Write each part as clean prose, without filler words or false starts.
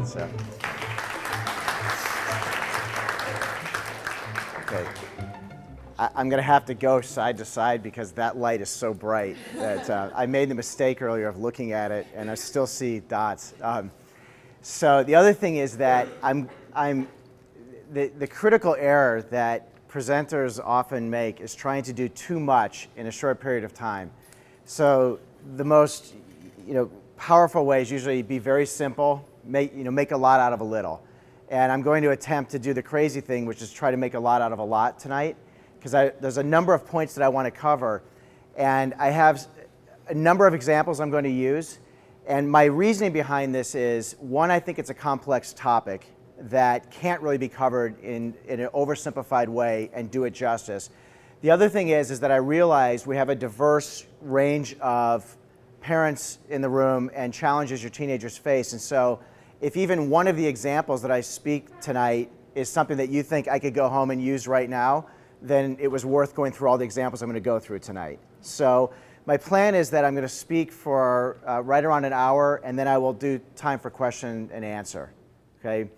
it. So, okay. I'm going to have to go side to side because that light is so bright that I made the mistake earlier of looking at it, and I still see dots. So the other thing is that the critical error that presenters often make is trying to do too much in a short period of time. So the most powerful way is usually be very simple, make a lot out of a little. And I'm going to attempt to do the crazy thing, which is try to make a lot out of a lot tonight, because there's a number of points that I want to cover. And I have a number of examples I'm going to use. And my reasoning behind this is, one, I think it's a complex topic that can't really be covered in an oversimplified way and do it justice. The other thing is that I realize we have a diverse range of parents in the room and challenges your teenagers face. And so if even one of the examples that I speak tonight is something that you think I could go home and use right now, then it was worth going through all the examples I'm going to go through tonight. So my plan is that I'm going to speak for right around an hour, and then I will do time for question and answer. Okay.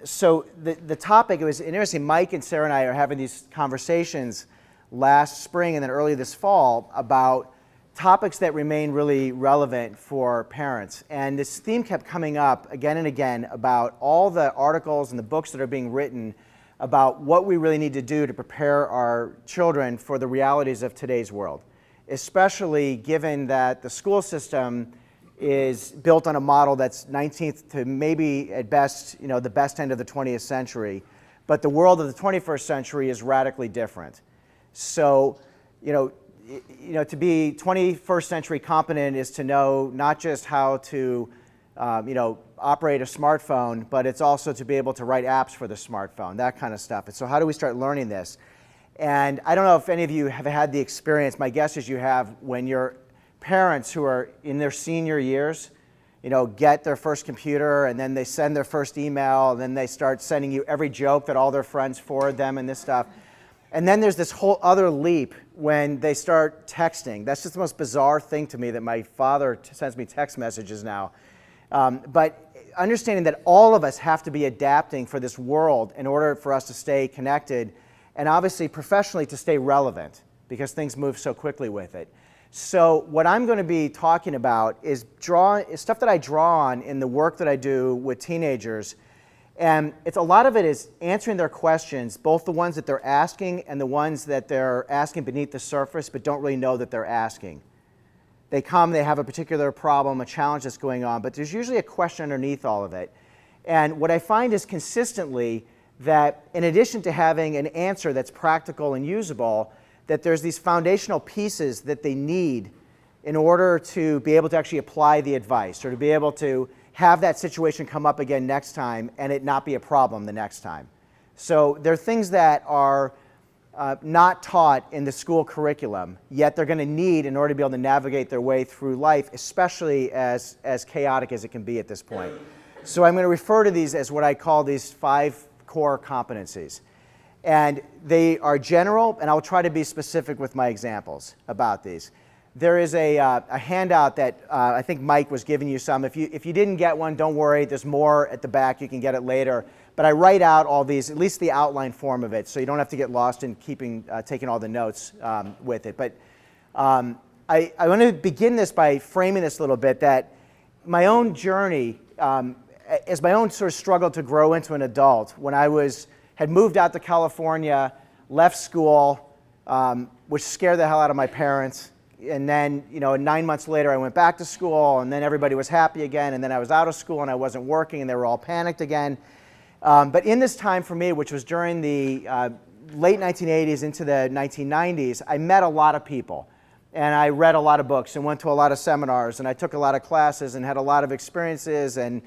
So the topic, it was interesting, Mike and Sarah and I are having these conversations last spring and then early this fall about topics that remain really relevant for parents. And this theme kept coming up again and again about all the articles and the books that are being written about what we really need to do to prepare our children for the realities of today's world, especially given that the school system is built on a model that's 19th to maybe at best, the best end of the 20th century. But the world of the 21st century is radically different. So, to be 21st century competent is to know not just how to, operate a smartphone, but it's also to be able to write apps for the smartphone, that kind of stuff. And so how do we start learning this? And I don't know if any of you have had the experience, my guess is you have, when your parents who are in their senior years, get their first computer, and then they send their first email, and then they start sending you every joke that all their friends forward them and this stuff. And then there's this whole other leap when they start texting. That's just the most bizarre thing to me, that my father sends me text messages now. But understanding that all of us have to be adapting for this world in order for us to stay connected, and obviously professionally to stay relevant, because things move so quickly with it. So what I'm going to be talking about is stuff that I draw on in the work that I do with teenagers. And a lot of it is answering their questions, both the ones that they're asking and the ones that they're asking beneath the surface but don't really know that they're asking. They come, they have a particular problem, a challenge that's going on, but there's usually a question underneath all of it. And what I find is consistently that in addition to having an answer that's practical and usable, that there's these foundational pieces that they need in order to be able to actually apply the advice, or to be able to have that situation come up again next time and it not be a problem the next time. So there are things that are not taught in the school curriculum, yet they're going to need in order to be able to navigate their way through life, especially as chaotic as it can be at this point. So I'm going to refer to these as what I call these 5 core competencies. And they are general, and I'll try to be specific with my examples about these. There is a handout that I think Mike was giving you some. If you didn't get one, don't worry. There's more at the back. You can get it later. But I write out all these, at least the outline form of it, so you don't have to get lost in taking all the notes with it. But I want to begin this by framing this a little bit, that my own journey, as my own sort of struggle to grow into an adult, when I had moved out to California, left school, which scared the hell out of my parents. And then, 9 months later, I went back to school, and then everybody was happy again, and then I was out of school, and I wasn't working, and they were all panicked again. But in this time for me, which was during the late 1980s into the 1990s, I met a lot of people, and I read a lot of books, and went to a lot of seminars, and I took a lot of classes, and had a lot of experiences, and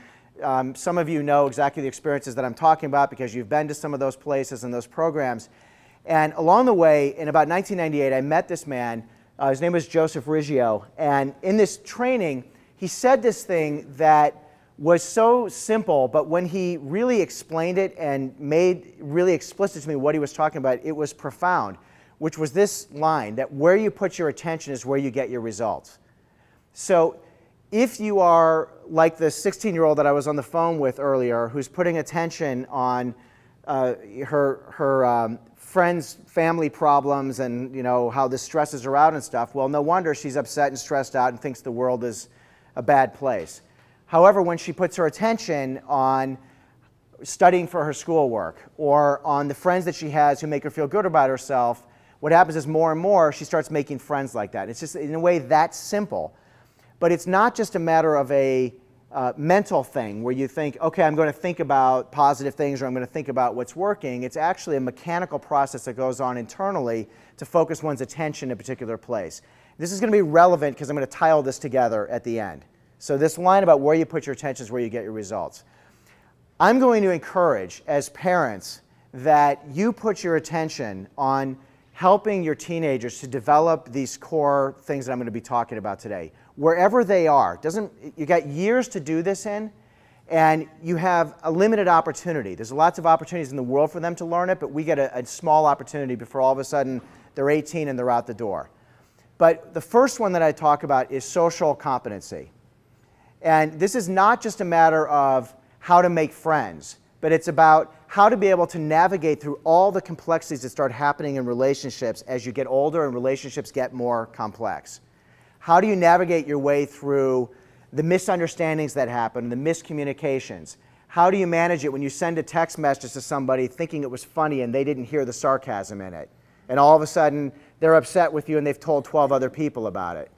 some of you know exactly the experiences that I'm talking about because you've been to some of those places and those programs. And along the way, in about 1998, I met this man. His name was Joseph Riggio, and in this training, he said this thing that was so simple, but when he really explained it and made really explicit to me what he was talking about, it was profound, which was this line, that where you put your attention is where you get your results. So if you are like the 16-year-old that I was on the phone with earlier, who's putting attention on her friends' family problems and how this stresses her out and stuff, well, no wonder she's upset and stressed out and thinks the world is a bad place. However, when she puts her attention on studying for her schoolwork or on the friends that she has who make her feel good about herself, what happens is more and more she starts making friends like that. It's just in a way that simple. But it's not just a matter of a mental thing where you think, okay, I'm going to think about positive things or I'm going to think about what's working. It's actually a mechanical process that goes on internally to focus one's attention in a particular place. This is going to be relevant because I'm going to tie all this together at the end. So this line about where you put your attention is where you get your results. I'm going to encourage, as parents, that you put your attention on helping your teenagers to develop these core things that I'm going to be talking about today. Wherever they are, you got years to do this in, and you have a limited opportunity. There's lots of opportunities in the world for them to learn it, but we get a small opportunity before all of a sudden they're 18 and they're out the door. But the first one that I talk about is social competency. And this is not just a matter of how to make friends, but it's about how to be able to navigate through all the complexities that start happening in relationships as you get older and relationships get more complex. How do you navigate your way through the misunderstandings that happen, the miscommunications? How do you manage it when you send a text message to somebody thinking it was funny and they didn't hear the sarcasm in it? And all of a sudden, they're upset with you and they've told 12 other people about it.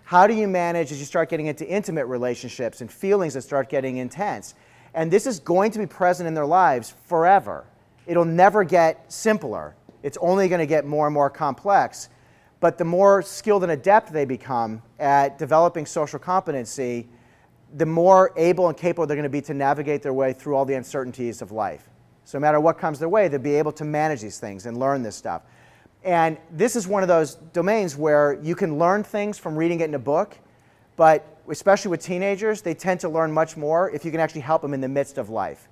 How do you manage as you start getting into intimate relationships and feelings that start getting intense? And this is going to be present in their lives forever. It'll never get simpler. It's only going to get more and more complex. But the more skilled and adept they become at developing social competency, the more able and capable they're going to be to navigate their way through all the uncertainties of life. So no matter what comes their way, they'll be able to manage these things and learn this stuff. And this is one of those domains where you can learn things from reading it in a book, but especially with teenagers, they tend to learn much more if you can actually help them in the midst of life.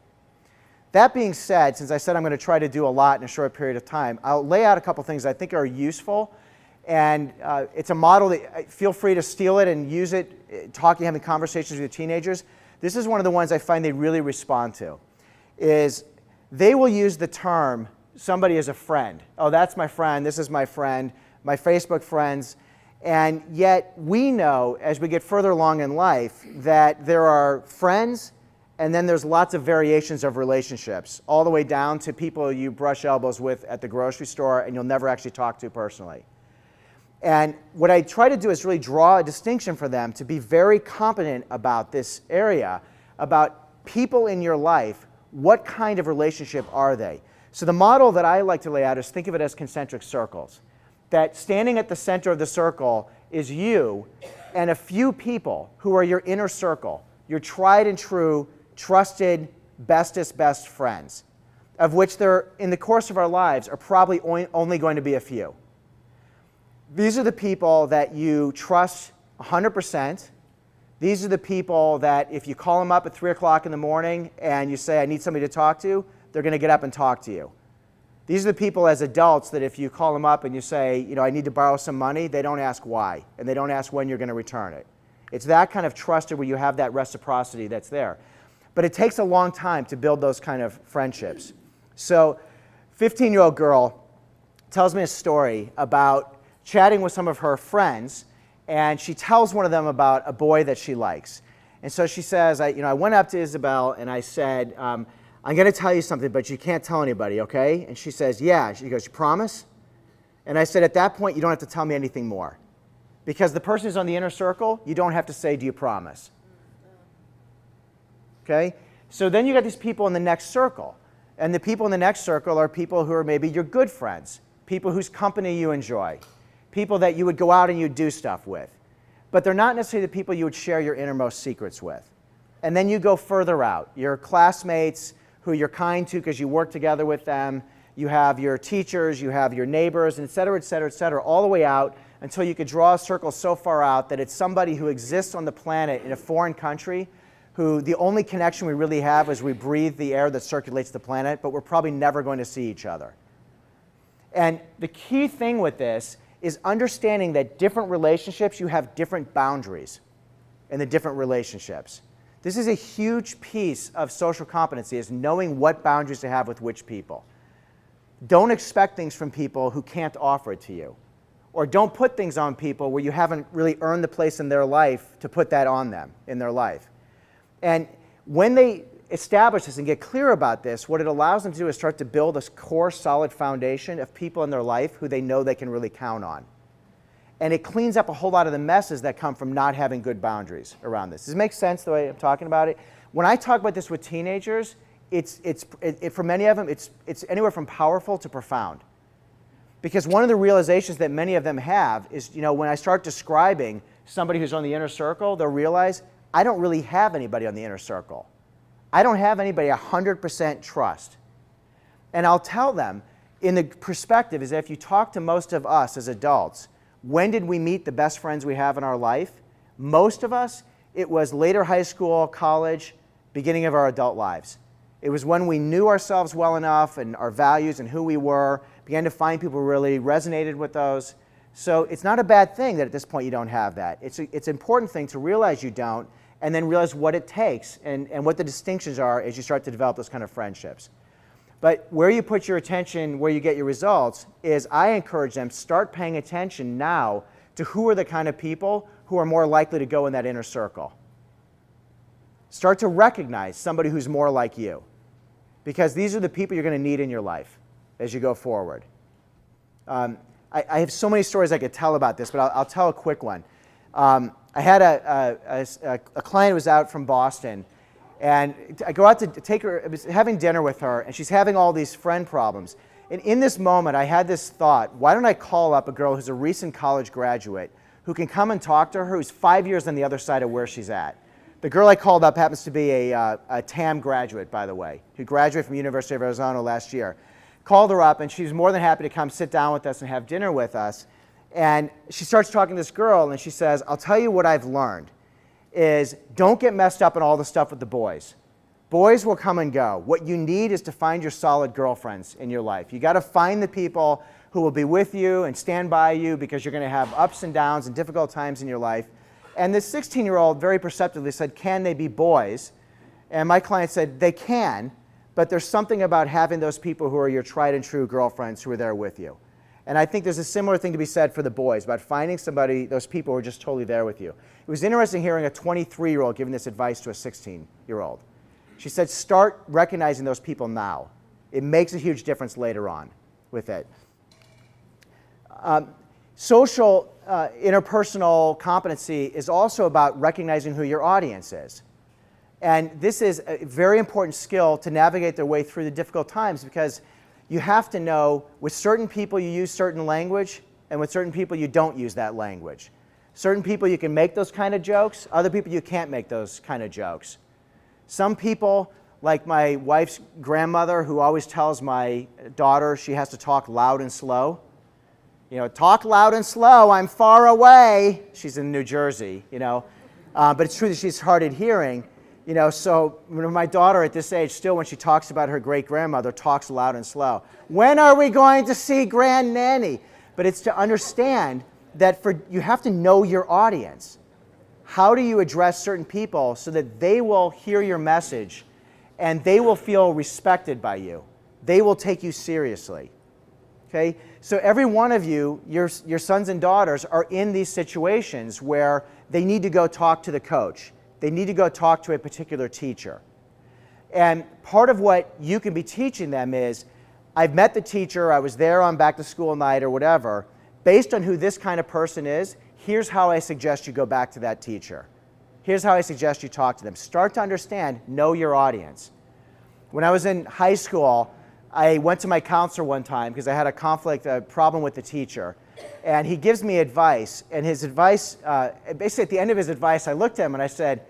That being said, since I said I'm going to try to do a lot in a short period of time, I'll lay out a couple things I think are useful. And it's a model that feel free to steal it and use it, having conversations with your teenagers. This is one of the ones I find they really respond to, is they will use the term, somebody is a friend. Oh, that's my friend, this is my friend, my Facebook friends. And yet we know, as we get further along in life, that there are friends and then there's lots of variations of relationships, all the way down to people you brush elbows with at the grocery store and you'll never actually talk to personally. And what I try to do is really draw a distinction for them to be very competent about this area, about people in your life, what kind of relationship are they? So the model that I like to lay out is think of it as concentric circles. That standing at the center of the circle is you and a few people who are your inner circle, your tried and true, trusted, bestest best friends, of which there, in the course of our lives, are probably only going to be a few. These are the people that you trust 100%. These are the people that if you call them up at 3 o'clock in the morning and you say, I need somebody to talk to, they're going to get up and talk to you. These are the people as adults that if you call them up and you say, I need to borrow some money, they don't ask why, and they don't ask when you're going to return it. It's that kind of trusted where you have that reciprocity that's there. But it takes a long time to build those kind of friendships. So 15-year-old girl tells me a story about chatting with some of her friends, and she tells one of them about a boy that she likes. And so she says, I went up to Isabel and I said, I'm going to tell you something, but you can't tell anybody, okay? And she says, yeah. She goes, you promise? And I said, at that point, you don't have to tell me anything more. Because the person who's on the inner circle, you don't have to say, do you promise? Okay? So then you got these people in the next circle. And the people in the next circle are people who are maybe your good friends, people whose company you enjoy, people that you would go out and you'd do stuff with. But they're not necessarily the people you would share your innermost secrets with. And then you go further out. Your classmates, who you're kind to because you work together with them. You have your teachers, you have your neighbors, and et cetera, all the way out until you could draw a circle so far out that it's somebody who exists on the planet in a foreign country who the only connection we really have is we breathe the air that circulates the planet, but we're probably never going to see each other. And the key thing with this is understanding that different relationships, you have different boundaries. and the different relationships. This is a huge piece of social competency, is knowing what boundaries to have with which people. Don't expect things from people who can't offer it to you. Or don't put things on people where you haven't really earned the place in their life to put that on them in their life. And when they establish this and get clear about this, what it allows them to do is start to build a core, solid foundation of people in their life who they know they can really count on. And it cleans up a whole lot of the messes that come from not having good boundaries around this. Does it make sense the way I'm talking about it? When I talk about this with teenagers, for many of them, it's anywhere from powerful to profound. Because one of the realizations that many of them have is, when I start describing somebody who's on the inner circle, they'll realize, I don't really have anybody on the inner circle. I don't have anybody 100% trust. And I'll tell them, in the perspective, is that if you talk to most of us as adults, when did we meet the best friends we have in our life? Most of us, it was later high school, college, beginning of our adult lives. It was when we knew ourselves well enough and our values and who we were, began to find people who really resonated with those. So it's not a bad thing that at this point you don't have that. It's an important thing to realize you don't, and then realize what it takes and what the distinctions are as you start to develop those kind of friendships. But where you put your attention, where you get your results, is I encourage them, start paying attention now to who are the kind of people who are more likely to go in that inner circle. Start to recognize somebody who's more like you, because these are the people you're going to need in your life as you go forward. I have so many stories I could tell about this, but I'll tell a quick one. I had a client who was out from Boston, and I go out to take her, I was having dinner with her, and she's having all these friend problems. And in this moment, I had this thought, why don't I call up a girl who's a recent college graduate who can come and talk to her, who's 5 years on the other side of where she's at. The girl I called up happens to be a TAM graduate, by the way, who graduated from University of Arizona last year. Called her up, and she was more than happy to come sit down with us and have dinner with us. And she starts talking to this girl, and she says, I'll tell you what I've learned, is don't get messed up in all the stuff with the boys. Boys will come and go. What you need is to find your solid girlfriends in your life. You got to find the people who will be with you and stand by you, because you're going to have ups and downs and difficult times in your life. And this 16-year-old very perceptively said, can they be boys? And my client said, they can, but there's something about having those people who are your tried and true girlfriends who are there with you. And I think there's a similar thing to be said for the boys, about finding somebody, those people who are just totally there with you. It was interesting hearing a 23-year-old giving this advice to a 16-year-old. She said, start recognizing those people now. It makes a huge difference later on with it. Social interpersonal competency is also about recognizing who your audience is. And this is a very important skill to navigate their way through the difficult times, because you have to know with certain people you use certain language, and with certain people you don't use that language. Certain people you can make those kind of jokes, other people you can't make those kind of jokes. Some people, like my wife's grandmother, who always tells my daughter she has to talk loud and slow. Talk loud and slow, I'm far away. She's in New Jersey, but it's true that she's hard of hearing. So my daughter at this age, still when she talks about her great-grandmother, talks loud and slow. When are we going to see Grand Nanny? But it's to understand that you have to know your audience. How do you address certain people so that they will hear your message and they will feel respected by you? They will take you seriously. Okay? So every one of you, your sons and daughters, are in these situations where they need to go talk to the coach. They need to go talk to a particular teacher. And part of what you can be teaching them is, I've met the teacher, I was there on back to school night or whatever. Based on who this kind of person is, here's how I suggest you go back to that teacher. Here's how I suggest you talk to them. Start to understand, know your audience. When I was in high school, I went to my counselor one time because I had a problem with the teacher. And he gives me advice, and his advice, basically at the end of his advice, I looked at him and I said,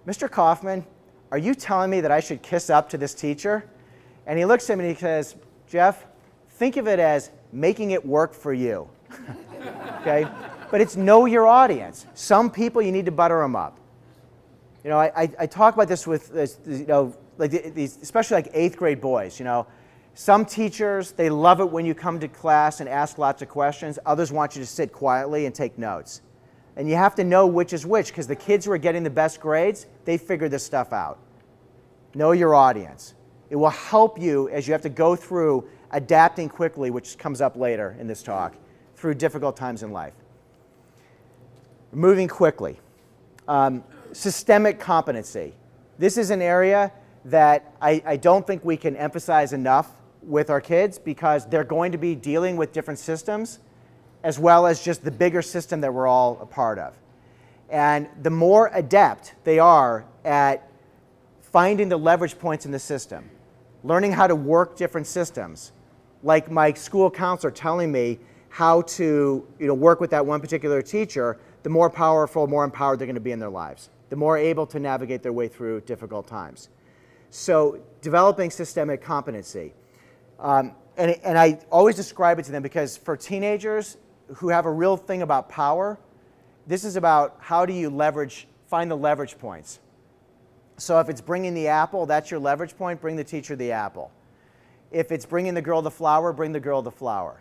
Mr. Kaufman, are you telling me that I should kiss up to this teacher? And he looks at me and he says, Jeff, think of it as making it work for you. Okay? But it's know your audience. Some people you need to butter them up. I talk about this with, especially like 8th grade boys, Some teachers, they love it when you come to class and ask lots of questions. Others want you to sit quietly and take notes. And you have to know which is which, because the kids who are getting the best grades, they figure this stuff out. Know your audience. It will help you as you have to go through adapting quickly, which comes up later in this talk, through difficult times in life. Moving quickly. Systemic competency. This is an area that I don't think we can emphasize enough with our kids, because they're going to be dealing with different systems as well as just the bigger system that we're all a part of. And the more adept they are at finding the leverage points in the system, learning how to work different systems, like my school counselor telling me how to work with that one particular teacher, the more powerful, more empowered they're going to be in their lives, the more able to navigate their way through difficult times. So developing systemic competency. And I always describe it to them, because for teenagers who have a real thing about power, this is about how do you find the leverage points. So if it's bringing the apple, that's your leverage point, bring the teacher the apple. If it's bringing the girl the flower, bring the girl the flower.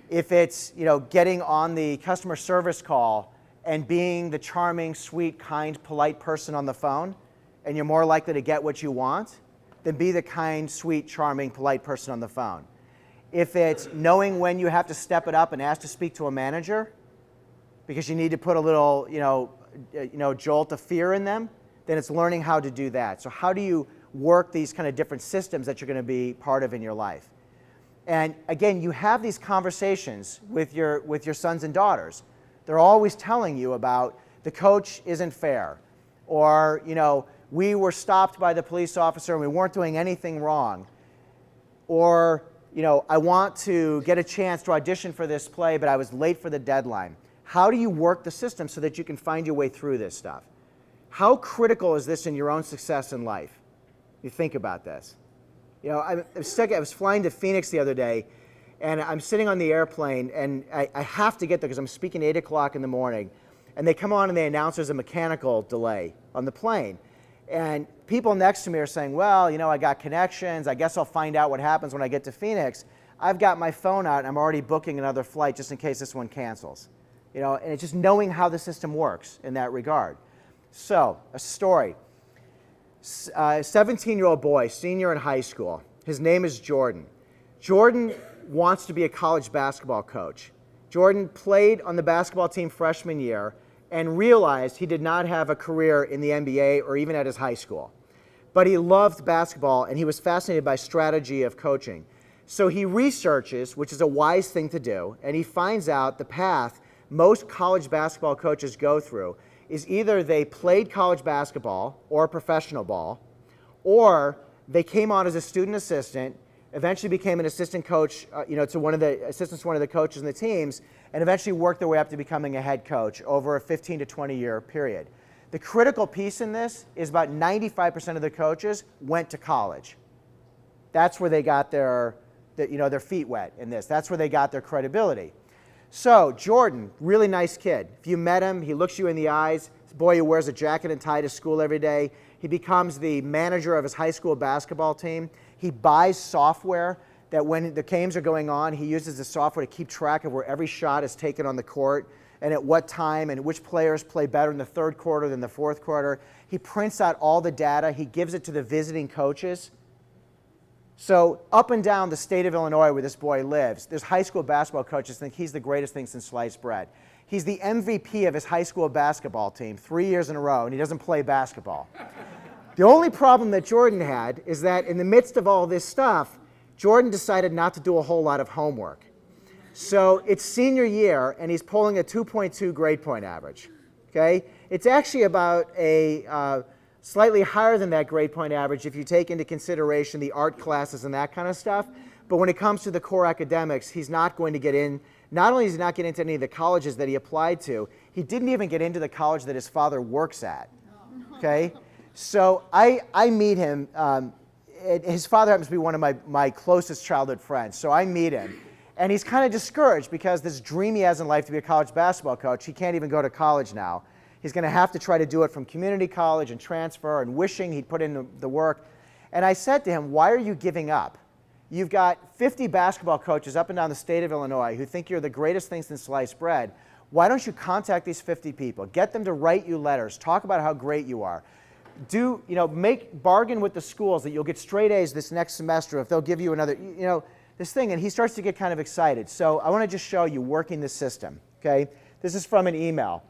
If it's getting on the customer service call and being the charming, sweet, kind, polite person on the phone, and you're more likely to get what you want, then be the kind, sweet, charming, polite person on the phone. If it's knowing when you have to step it up and ask to speak to a manager because you need to put a little jolt of fear in them, then it's learning how to do that. So how do you work these kind of different systems that you're going to be part of in your life? And again, you have these conversations with your sons and daughters. They're always telling you about the coach isn't fair, or we were stopped by the police officer and we weren't doing anything wrong, or I want to get a chance to audition for this play, but I was late for the deadline. How do you work the system so that you can find your way through this stuff? How critical is this in your own success in life? You think about this. I was flying to Phoenix the other day, and I'm sitting on the airplane, and I have to get there because I'm speaking at 8 o'clock in the morning. And they come on and they announce there's a mechanical delay on the plane. And people next to me are saying, well, I got connections. I guess I'll find out what happens when I get to Phoenix. I've got my phone out, and I'm already booking another flight just in case this one cancels. And it's just knowing how the system works in that regard. So, a story. A 17-year-old boy, senior in high school. His name is Jordan. Jordan wants to be a college basketball coach. Jordan played on the basketball team freshman year and realized he did not have a career in the NBA or even at his high school. But he loved basketball, and he was fascinated by strategy of coaching. So he researches, which is a wise thing to do, and he finds out the path most college basketball coaches go through is either they played college basketball or professional ball, or they came on as a student assistant, eventually became an assistant coach to one of the coaches in the teams, and eventually worked their way up to becoming a head coach over a 15 to 20 year period. The critical piece in this is about 95% of the coaches went to college. That's where they got their feet wet in this. That's where they got their credibility. So Jordan, really nice kid. If you met him, he looks you in the eyes. This boy who wears a jacket and tie to school every day. He becomes the manager of his high school basketball team. He buys software that when the games are going on, he uses the software to keep track of where every shot is taken on the court and at what time and which players play better in the third quarter than the fourth quarter. He prints out all the data. He gives it to the visiting coaches. So up and down the state of Illinois where this boy lives, there's high school basketball coaches think he's the greatest thing since sliced bread. He's the MVP of his high school basketball team 3 years in a row, and he doesn't play basketball. The only problem that Jordan had is that in the midst of all this stuff, Jordan decided not to do a whole lot of homework. So it's senior year, and he's pulling a 2.2 grade point average. Okay? It's actually about a slightly higher than that grade point average if you take into consideration the art classes and that kind of stuff. But when it comes to the core academics, he's not going to get in. Not only does he not get into any of the colleges that he applied to, he didn't even get into the college that his father works at. Okay? So I meet him. His father happens to be one of my closest childhood friends. So I meet him. And he's kind of discouraged because this dream he has in life to be a college basketball coach, he can't even go to college now. He's going to have to try to do it from community college and transfer, and wishing he'd put in the work. And I said to him, why are you giving up? You've got 50 basketball coaches up and down the state of Illinois who think you're the greatest thing since sliced bread. Why don't you contact these 50 people? Get them to write you letters. Talk about how great you are. Bargain with the schools that you'll get straight A's this next semester if they'll give you another, this thing. And he starts to get kind of excited. So I want to just show you working the system, okay? This is from an email.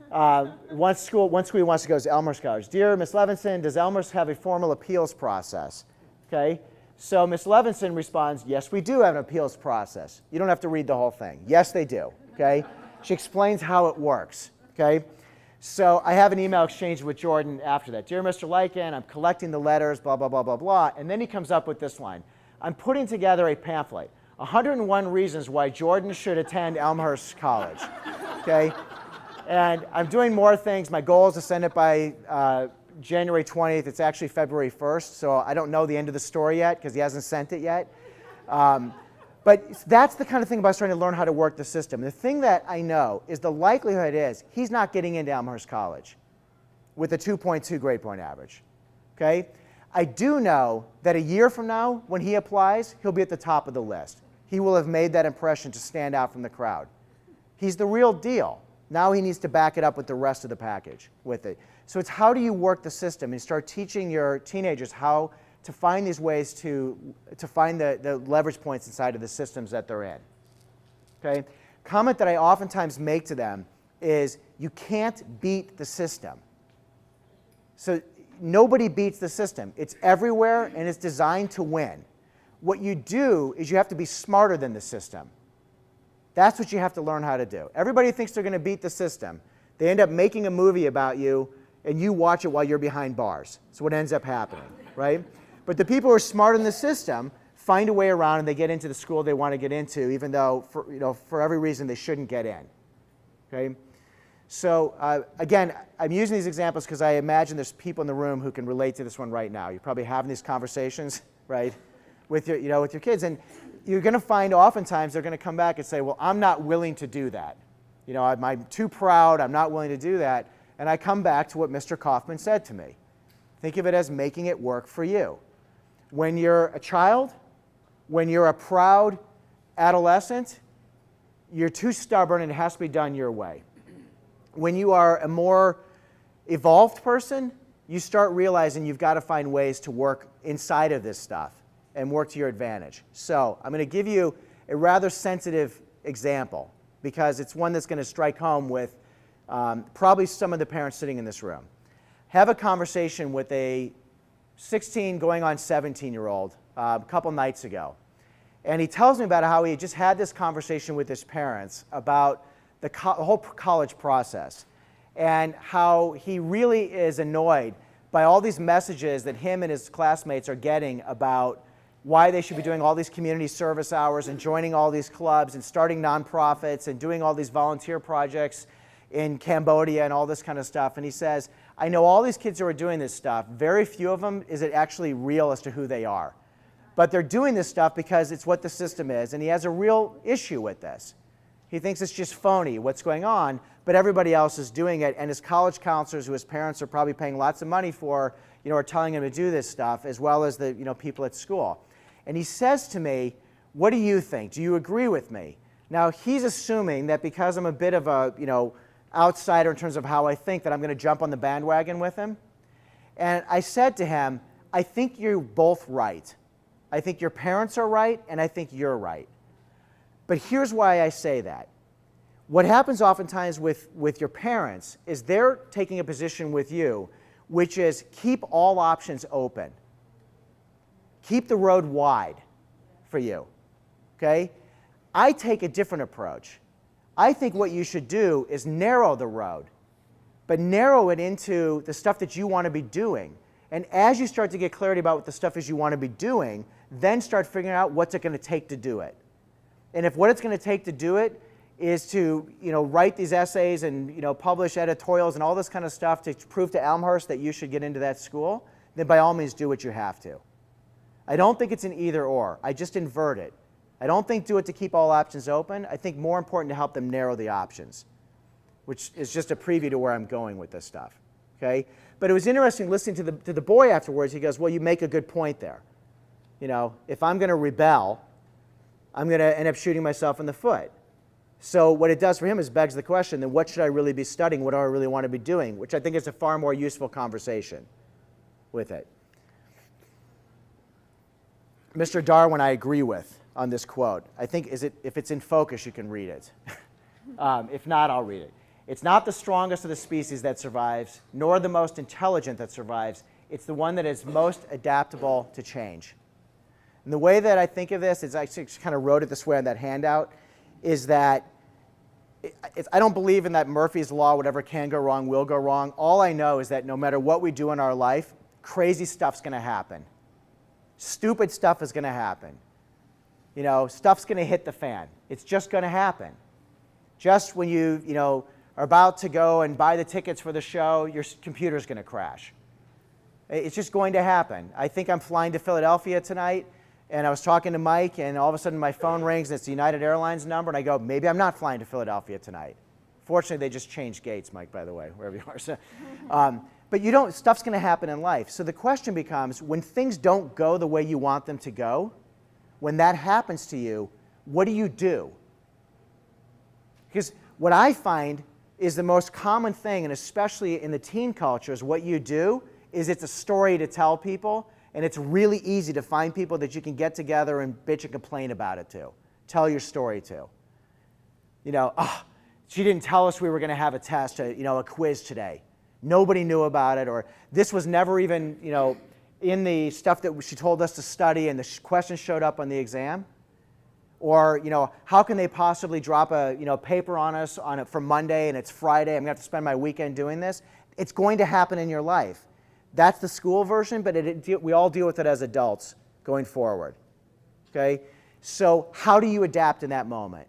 One school he wants to go to Elmhurst College. Dear Ms. Levinson, does Elmhurst have a formal appeals process? Okay? So Ms. Levinson responds, yes, we do have an appeals process. You don't have to read the whole thing. Yes, they do. Okay? She explains how it works. Okay? So I have an email exchange with Jordan after that. Dear Mr. Leiken, I'm collecting the letters, blah, blah, blah, blah, blah. And then he comes up with this line. I'm putting together a pamphlet, 101 reasons why Jordan should attend Elmhurst College. Okay? And I'm doing more things. My goal is to send it by January 20th. It's actually February 1st, so I don't know the end of the story yet because he hasn't sent it yet. But that's the kind of thing about trying to learn how to work the system. The thing that I know is the likelihood is he's not getting into Elmhurst College with a 2.2 grade point average. Okay? I do know that a year from now, when he applies, he'll be at the top of the list. He will have made that impression to stand out from the crowd. He's the real deal. Now he needs to back it up with the rest of the package with it. So it's how do you work the system and start teaching your teenagers how to find these ways to find the leverage points inside of the systems that they're in. Okay? Comment that I oftentimes make to them is you can't beat the system. So nobody beats the system. It's everywhere and it's designed to win. What you do is you have to be smarter than the system. That's what you have to learn how to do. Everybody thinks they're going to beat the system. They end up making a movie about you, and you watch it while you're behind bars. That's what ends up happening, right? But the people who are smart in the system find a way around, and they get into the school they want to get into, even though for every reason they shouldn't get in. Okay? So again, I'm using these examples because I imagine there's people in the room who can relate to this one right now. You're probably having these conversations, right, with your with your kids, and you're going to find oftentimes they're going to come back and say, well, I'm not willing to do that. I'm too proud. I'm not willing to do that. And I come back to what Mr. Kaufman said to me. Think of it as making it work for you. When you're a child, when you're a proud adolescent, you're too stubborn and it has to be done your way. When you are a more evolved person, you start realizing you've got to find ways to work inside of this stuff and work to your advantage. So I'm going to give you a rather sensitive example because it's one that's going to strike home with probably some of the parents sitting in this room. Have a conversation with a 16 going on 17-year-old a couple nights ago. And he tells me about how he just had this conversation with his parents about the whole college process and how he really is annoyed by all these messages that him and his classmates are getting about why they should be doing all these community service hours and joining all these clubs and starting nonprofits and doing all these volunteer projects in Cambodia and all this kind of stuff. And he says, I know all these kids who are doing this stuff, very few of them is it actually real as to who they are. But they're doing this stuff because it's what the system is, and he has a real issue with this. He thinks it's just phony what's going on, but everybody else is doing it, and his college counselors, who his parents are probably paying lots of money for, are telling him to do this stuff, as well as the people at school. And he says to me, what do you think? Do you agree with me? Now, he's assuming that because I'm a bit of a, outsider in terms of how I think, that I'm going to jump on the bandwagon with him. And I said to him, I think you're both right. I think your parents are right, and I think you're right. But here's why I say that. What happens oftentimes with your parents is they're taking a position with you, which is keep all options open. Keep the road wide for you, okay? I take a different approach. I think what you should do is narrow the road, but narrow it into the stuff that you want to be doing. And as you start to get clarity about what the stuff is you want to be doing, then start figuring out what's it going to take to do it. And if what it's going to take to do it is to write these essays and publish editorials and all this kind of stuff to prove to Elmhurst that you should get into that school, then by all means do what you have to. I don't think it's an either or. I just invert it. I don't think do it to keep all options open. I think more important to help them narrow the options, which is just a preview to where I'm going with this stuff. Okay? But it was interesting listening to the boy afterwards. He goes, well, you make a good point there. If I'm going to rebel, I'm going to end up shooting myself in the foot. So what it does for him is begs the question, then what should I really be studying? What do I really want to be doing? Which I think is a far more useful conversation with it. Mr. Darwin, I agree with on this quote. I think if it's in focus, you can read it. If not, I'll read it. It's not the strongest of the species that survives, nor the most intelligent that survives. It's the one that is most adaptable to change. And the way that I think of this is, I just kind of wrote it this way on that handout, is that I don't believe in that Murphy's Law, whatever can go wrong will go wrong. All I know is that no matter what we do in our life, crazy stuff's going to happen. Stupid stuff is going to happen. You know, stuff's going to hit the fan. It's just going to happen. Just when you are about to go and buy the tickets for the show, your computer's going to crash. It's just going to happen. I think I'm flying to Philadelphia tonight, and I was talking to Mike, and all of a sudden my phone rings, and it's the United Airlines number, and I go, maybe I'm not flying to Philadelphia tonight. Fortunately, they just changed gates, Mike, by the way, wherever you are. So, but stuff's going to happen in life. So the question becomes, when things don't go the way you want them to go, when that happens to you, what do you do? Because what I find is the most common thing, and especially in the teen culture, is what you do is it's a story to tell people, and it's really easy to find people that you can get together and bitch and complain about it to, tell your story to. You know, she didn't tell us we were going to have a test, a quiz today. Nobody knew about it, or this was never even, in the stuff that she told us to study, and the questions showed up on the exam. Or, how can they possibly drop a, paper on us for Monday, and it's Friday, I'm going to have to spend my weekend doing this? It's going to happen in your life. That's the school version, but we all deal with it as adults going forward. Okay? So how do you adapt in that moment?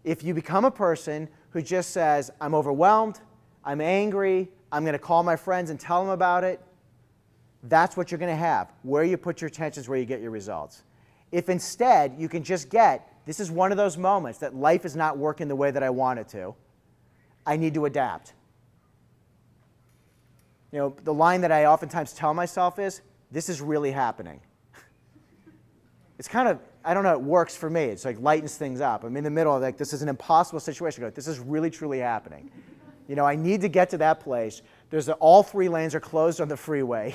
If you become a person who just says, I'm overwhelmed, I'm angry, I'm going to call my friends and tell them about it, that's what you're going to have. Where you put your attention is where you get your results. If instead you can just this is one of those moments that life is not working the way that I want it to, I need to adapt. The line that I oftentimes tell myself is, this is really happening. It's kind of, I don't know, it works for me. It's like lightens things up. I'm in the middle of this is an impossible situation. This is really, truly happening. I need to get to that place. All 3 lanes are closed on the freeway.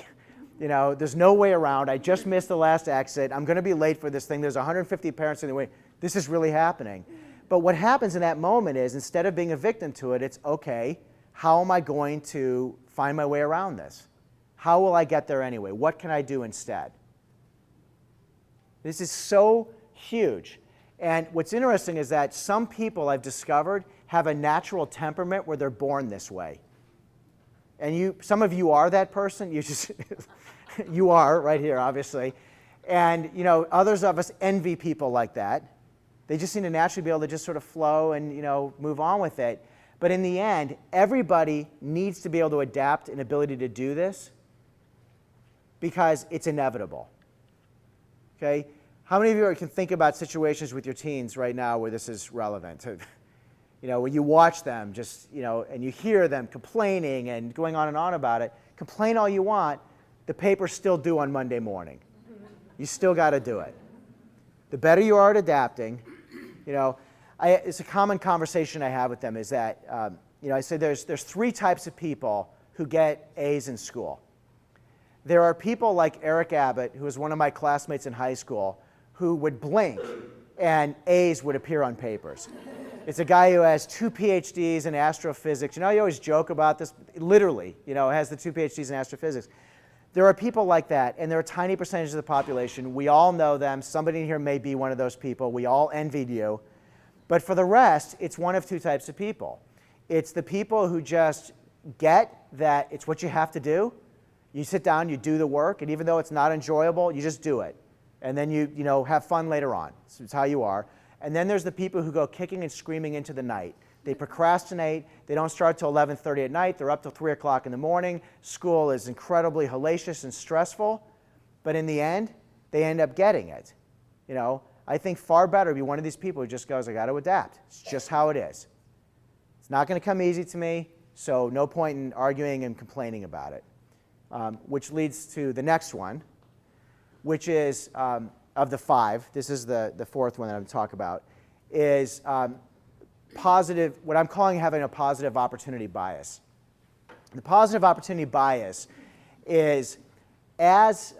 There's no way around. I just missed the last exit. I'm going to be late for this thing. There's 150 parents in the way. This is really happening. But what happens in that moment is, instead of being a victim to it, it's, okay, how am I going to find my way around this? How will I get there anyway? What can I do instead? This is so huge. And what's interesting is that some people I've discovered have a natural temperament where they're born this way. And some of you are that person. You are right here, obviously. And others of us envy people like that. They just seem to naturally be able to just sort of flow and move on with it. But in the end, everybody needs to be able to adapt an ability to do this, because it's inevitable. Okay? How many of you can think about situations with your teens right now where this is relevant? Where you watch them and you hear them complaining and going on and on about it. Complain all you want. The paper's still due on Monday morning. You still got to do it. The better you are at adapting, it's a common conversation I have with them is that, I say there's 3 types of people who get A's in school. There are people like Eric Abbott, who was one of my classmates in high school, who would blink and A's would appear on papers. It's a guy who has 2 PhDs in astrophysics. You always joke about this. Literally, has the 2 PhDs in astrophysics. There are people like that, and they're a tiny percentage of the population. We all know them. Somebody in here may be one of those people. We all envied you. But for the rest, it's one of 2 types of people. It's the people who just get that it's what you have to do. You sit down, you do the work, and even though it's not enjoyable, you just do it. And then you have fun later on. It's how you are. And then there's the people who go kicking and screaming into the night. They procrastinate. They don't start till 11:30 at night. They're up till 3 o'clock in the morning. School is incredibly hellacious and stressful. But in the end, they end up getting it. I think far better to be one of these people who just goes, I got to adapt. It's just how it is. It's not going to come easy to me, so no point in arguing and complaining about it. Which leads to the next one, which is of the 5, this is the 4th one that I'm going to talk about, is positive, what I'm calling having a positive opportunity bias. The positive opportunity bias is as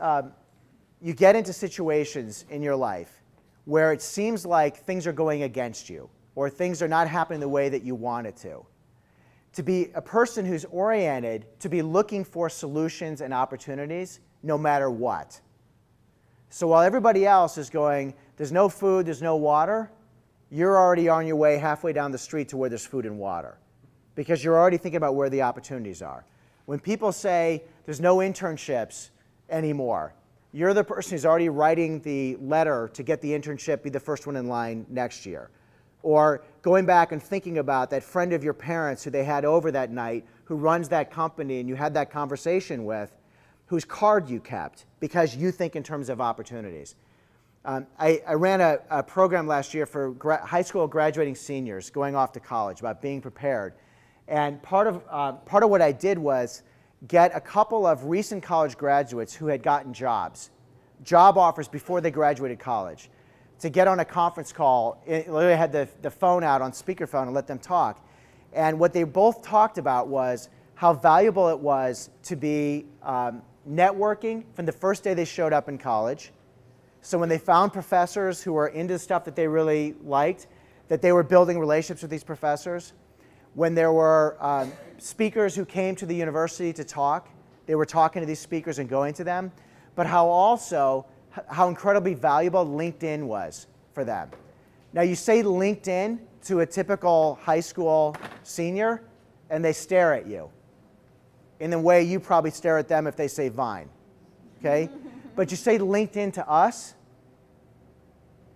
you get into situations in your life where it seems like things are going against you or things are not happening the way that you want it to be a person who's oriented to be looking for solutions and opportunities no matter what. So while everybody else is going, there's no food, there's no water, you're already on your way halfway down the street to where there's food and water because you're already thinking about where the opportunities are. When people say there's no internships anymore, you're the person who's already writing the letter to get the internship, be the first one in line next year. Or going back and thinking about that friend of your parents who they had over that night, who runs that company and you had that conversation with, whose card you kept because you think in terms of opportunities. I ran a program last year for high school graduating seniors going off to college about being prepared. And part of what I did was get a couple of recent college graduates who had gotten job offers before they graduated college, to get on a conference call. Literally had the phone out on speakerphone and let them talk. And what they both talked about was how valuable it was to be networking from the first day they showed up in college. So when they found professors who were into the stuff that they really liked, that they were building relationships with these professors. When there were speakers who came to the university to talk, they were talking to these speakers and going to them. But how incredibly valuable LinkedIn was for them. Now you say LinkedIn to a typical high school senior, and they stare at you in the way you probably stare at them if they say Vine, okay? But you say LinkedIn to us,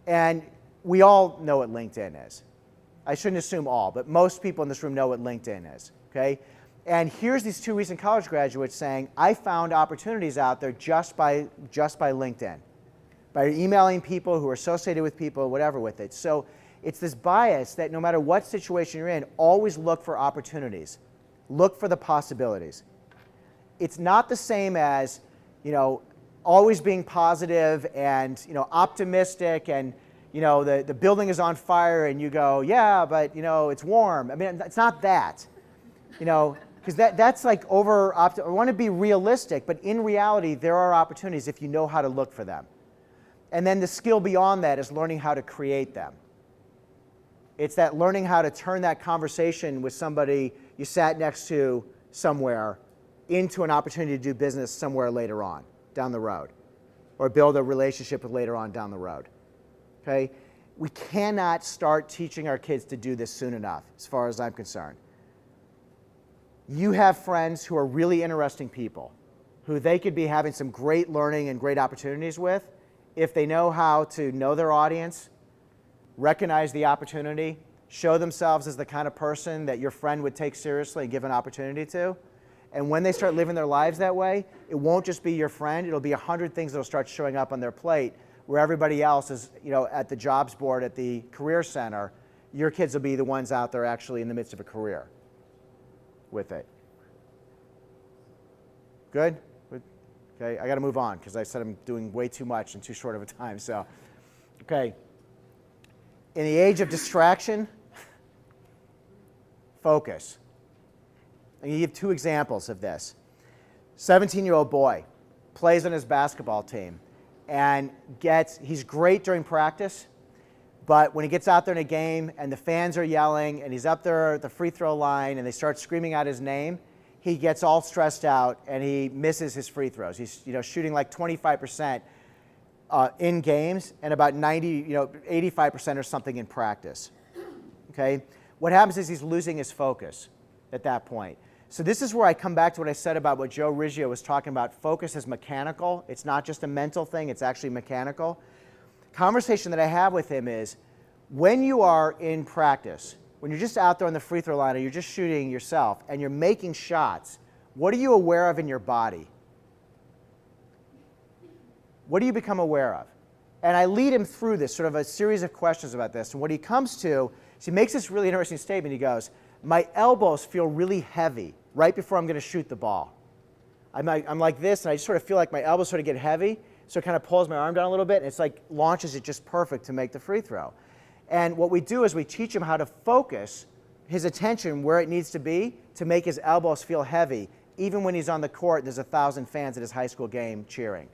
and we all know what LinkedIn is. I shouldn't assume all, but most people in this room know what LinkedIn is, okay? And here's these two recent college graduates saying, I found opportunities out there just by LinkedIn, by emailing people who are associated with people, whatever with it. So it's this bias that no matter what situation you're in, always look for opportunities. Look for the possibilities. It's not the same as, always being positive and, optimistic and, the building is on fire and you go, yeah, but, it's warm. I mean, it's not that, because that's like I want to be realistic, but in reality, there are opportunities if you know how to look for them. And then the skill beyond that is learning how to create them. It's that learning how to turn that conversation with somebody you sat next to somewhere into an opportunity to do business somewhere later on, down the road, or build a relationship with later on down the road. Okay? We cannot start teaching our kids to do this soon enough, as far as I'm concerned. You have friends who are really interesting people, who they could be having some great learning and great opportunities with if they know how to know their audience, recognize the opportunity, show themselves as the kind of person that your friend would take seriously and give an opportunity to. And when they start living their lives that way, it won't just be your friend, it'll be 100 things that'll start showing up on their plate where everybody else is, at the jobs board at the career center. Your kids will be the ones out there actually in the midst of a career with it. Good? Okay, I got to move on because I said I'm doing way too much in too short of a time. So, okay. In the age of distraction, focus. I'm going to give two examples of this. 17-year-old boy plays on his basketball team and he's great during practice, but when he gets out there in a game and the fans are yelling and he's up there at the free throw line and they start screaming out his name, he gets all stressed out and he misses his free throws. He's shooting like 25% in games and about 85% or something in practice. Okay? What happens is he's losing his focus at that point. So this is where I come back to what I said about what Joe Riggio was talking about. Focus is mechanical. It's not just a mental thing. It's actually mechanical. Conversation that I have with him is when you are in practice, when you're just out there on the free throw line or you're just shooting yourself and you're making shots, what are you aware of in your body? What do you become aware of? And I lead him through this, sort of a series of questions about this. And what he comes to is he makes this really interesting statement. He goes, my elbows feel really heavy right before I'm going to shoot the ball. I'm like this, and I just sort of feel like my elbows sort of get heavy, so it kind of pulls my arm down a little bit, and it's like launches it just perfect to make the free throw. And what we do is we teach him how to focus his attention where it needs to be to make his elbows feel heavy, even when he's on the court and there's 1,000 fans at his high school game cheering.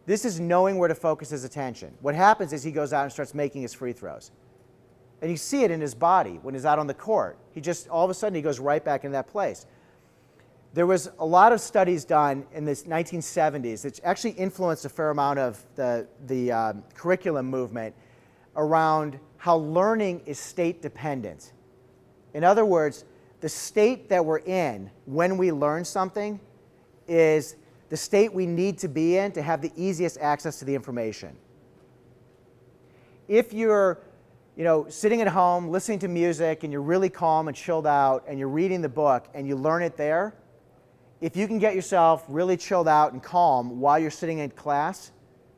This is knowing where to focus his attention. What happens is he goes out and starts making his free throws. And you see it in his body when he's out on the court. He just, all of a sudden, he goes right back in that place. There was a lot of studies done in the 1970s that actually influenced a fair amount of the curriculum movement around how learning is state dependent. In other words, the state that we're in when we learn something is the state we need to be in to have the easiest access to the information. If you're sitting at home listening to music and you're really calm and chilled out and you're reading the book and you learn it there, if you can get yourself really chilled out and calm while you're sitting in class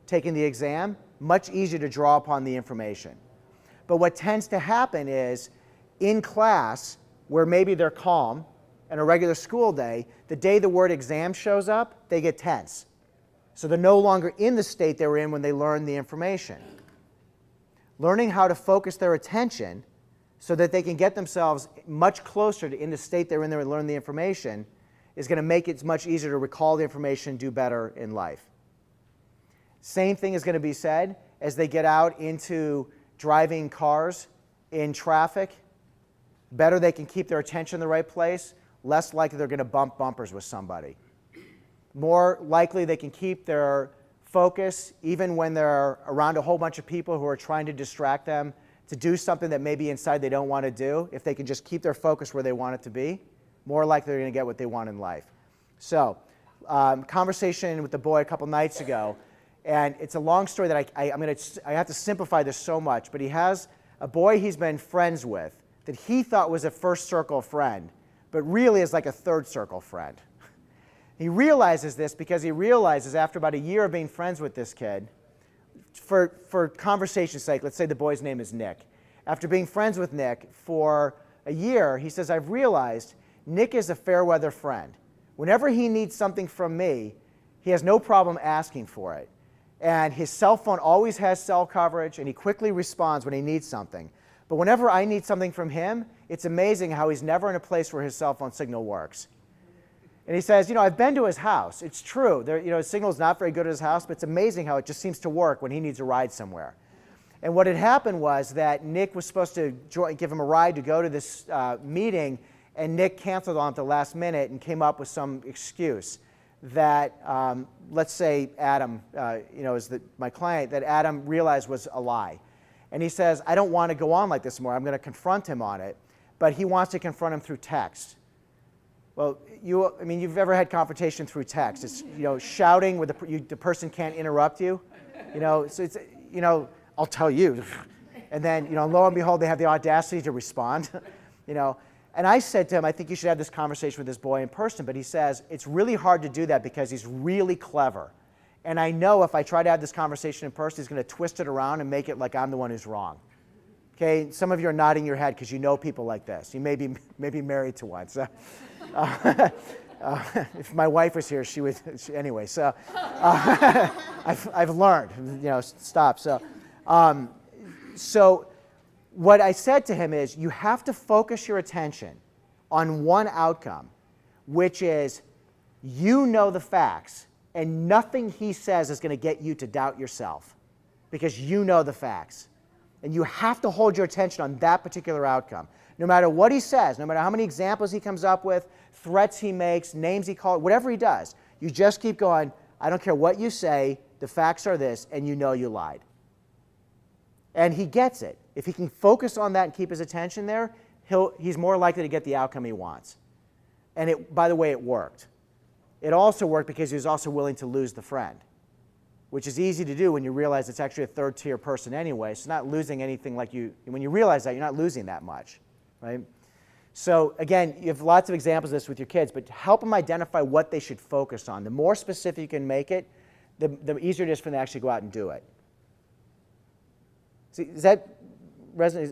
taking the exam, much easier to draw upon the information. But what tends to happen is in class, where maybe they're calm, and a regular school day, the day the word exam shows up, they get tense. So they're no longer in the state they were in when they learned the information. Learning how to focus their attention so that they can get themselves much closer to in the state they're in there and learn the information is going to make it much easier to recall the information and do better in life. Same thing is going to be said as they get out into driving cars in traffic. Better they can keep their attention in the right place, less likely they're going to bump bumpers with somebody. More likely they can keep their focus even when they're around a whole bunch of people who are trying to distract them to do something that maybe inside they don't want to do. If they can just keep their focus where they want it to be, more likely they're going to get what they want in life. So, conversation with the boy a couple nights ago, and it's a long story that I have to simplify this so much, but he has a boy he's been friends with that he thought was a first circle friend, but really is like a third circle friend. He realizes this because he realizes after about a year of being friends with this kid, for conversation's sake, let's say the boy's name is Nick. After being friends with Nick for a year, he says, I've realized Nick is a fair weather friend. Whenever he needs something from me, he has no problem asking for it. And his cell phone always has cell coverage, and he quickly responds when he needs something. But whenever I need something from him, it's amazing how he's never in a place where his cell phone signal works. And he says, I've been to his house. It's true. His signal's not very good at his house, but it's amazing how it just seems to work when he needs a ride somewhere. And what had happened was that Nick was supposed to give him a ride to go to this meeting, and Nick canceled on it at the last minute and came up with some excuse that, let's say Adam, is my client, that Adam realized was a lie. And he says, I don't want to go on like this anymore. I'm going to confront him on it. But he wants to confront him through text. Well, you've ever had confrontation through text. It's, shouting where the person can't interrupt you. So it's, I'll tell you. And then, lo and behold, they have the audacity to respond. And I said to him, I think you should have this conversation with this boy in person. But he says, it's really hard to do that because he's really clever. And I know if I try to have this conversation in person, he's going to twist it around and make it like I'm the one who's wrong. Okay, some of you are nodding your head because you know people like this. You may be married to one. So, if my wife was here, she would. Anyway, so I've learned. Stop. So what I said to him is, you have to focus your attention on one outcome, which is the facts, and nothing he says is going to get you to doubt yourself, because you know the facts. And you have to hold your attention on that particular outcome. No matter what he says, no matter how many examples he comes up with, threats he makes, names he calls, whatever he does, you just keep going, I don't care what you say, the facts are this, and you know you lied. And he gets it. If he can focus on that and keep his attention there, he's more likely to get the outcome he wants. And by the way, it worked. It also worked because he was also willing to lose the friend, which is easy to do when you realize it's actually a third-tier person anyway. So not losing anything when you realize that, you're not losing that much, right? So again, you have lots of examples of this with your kids, but help them identify what they should focus on. The more specific you can make it, the easier it is for them to actually go out and do it. See, is that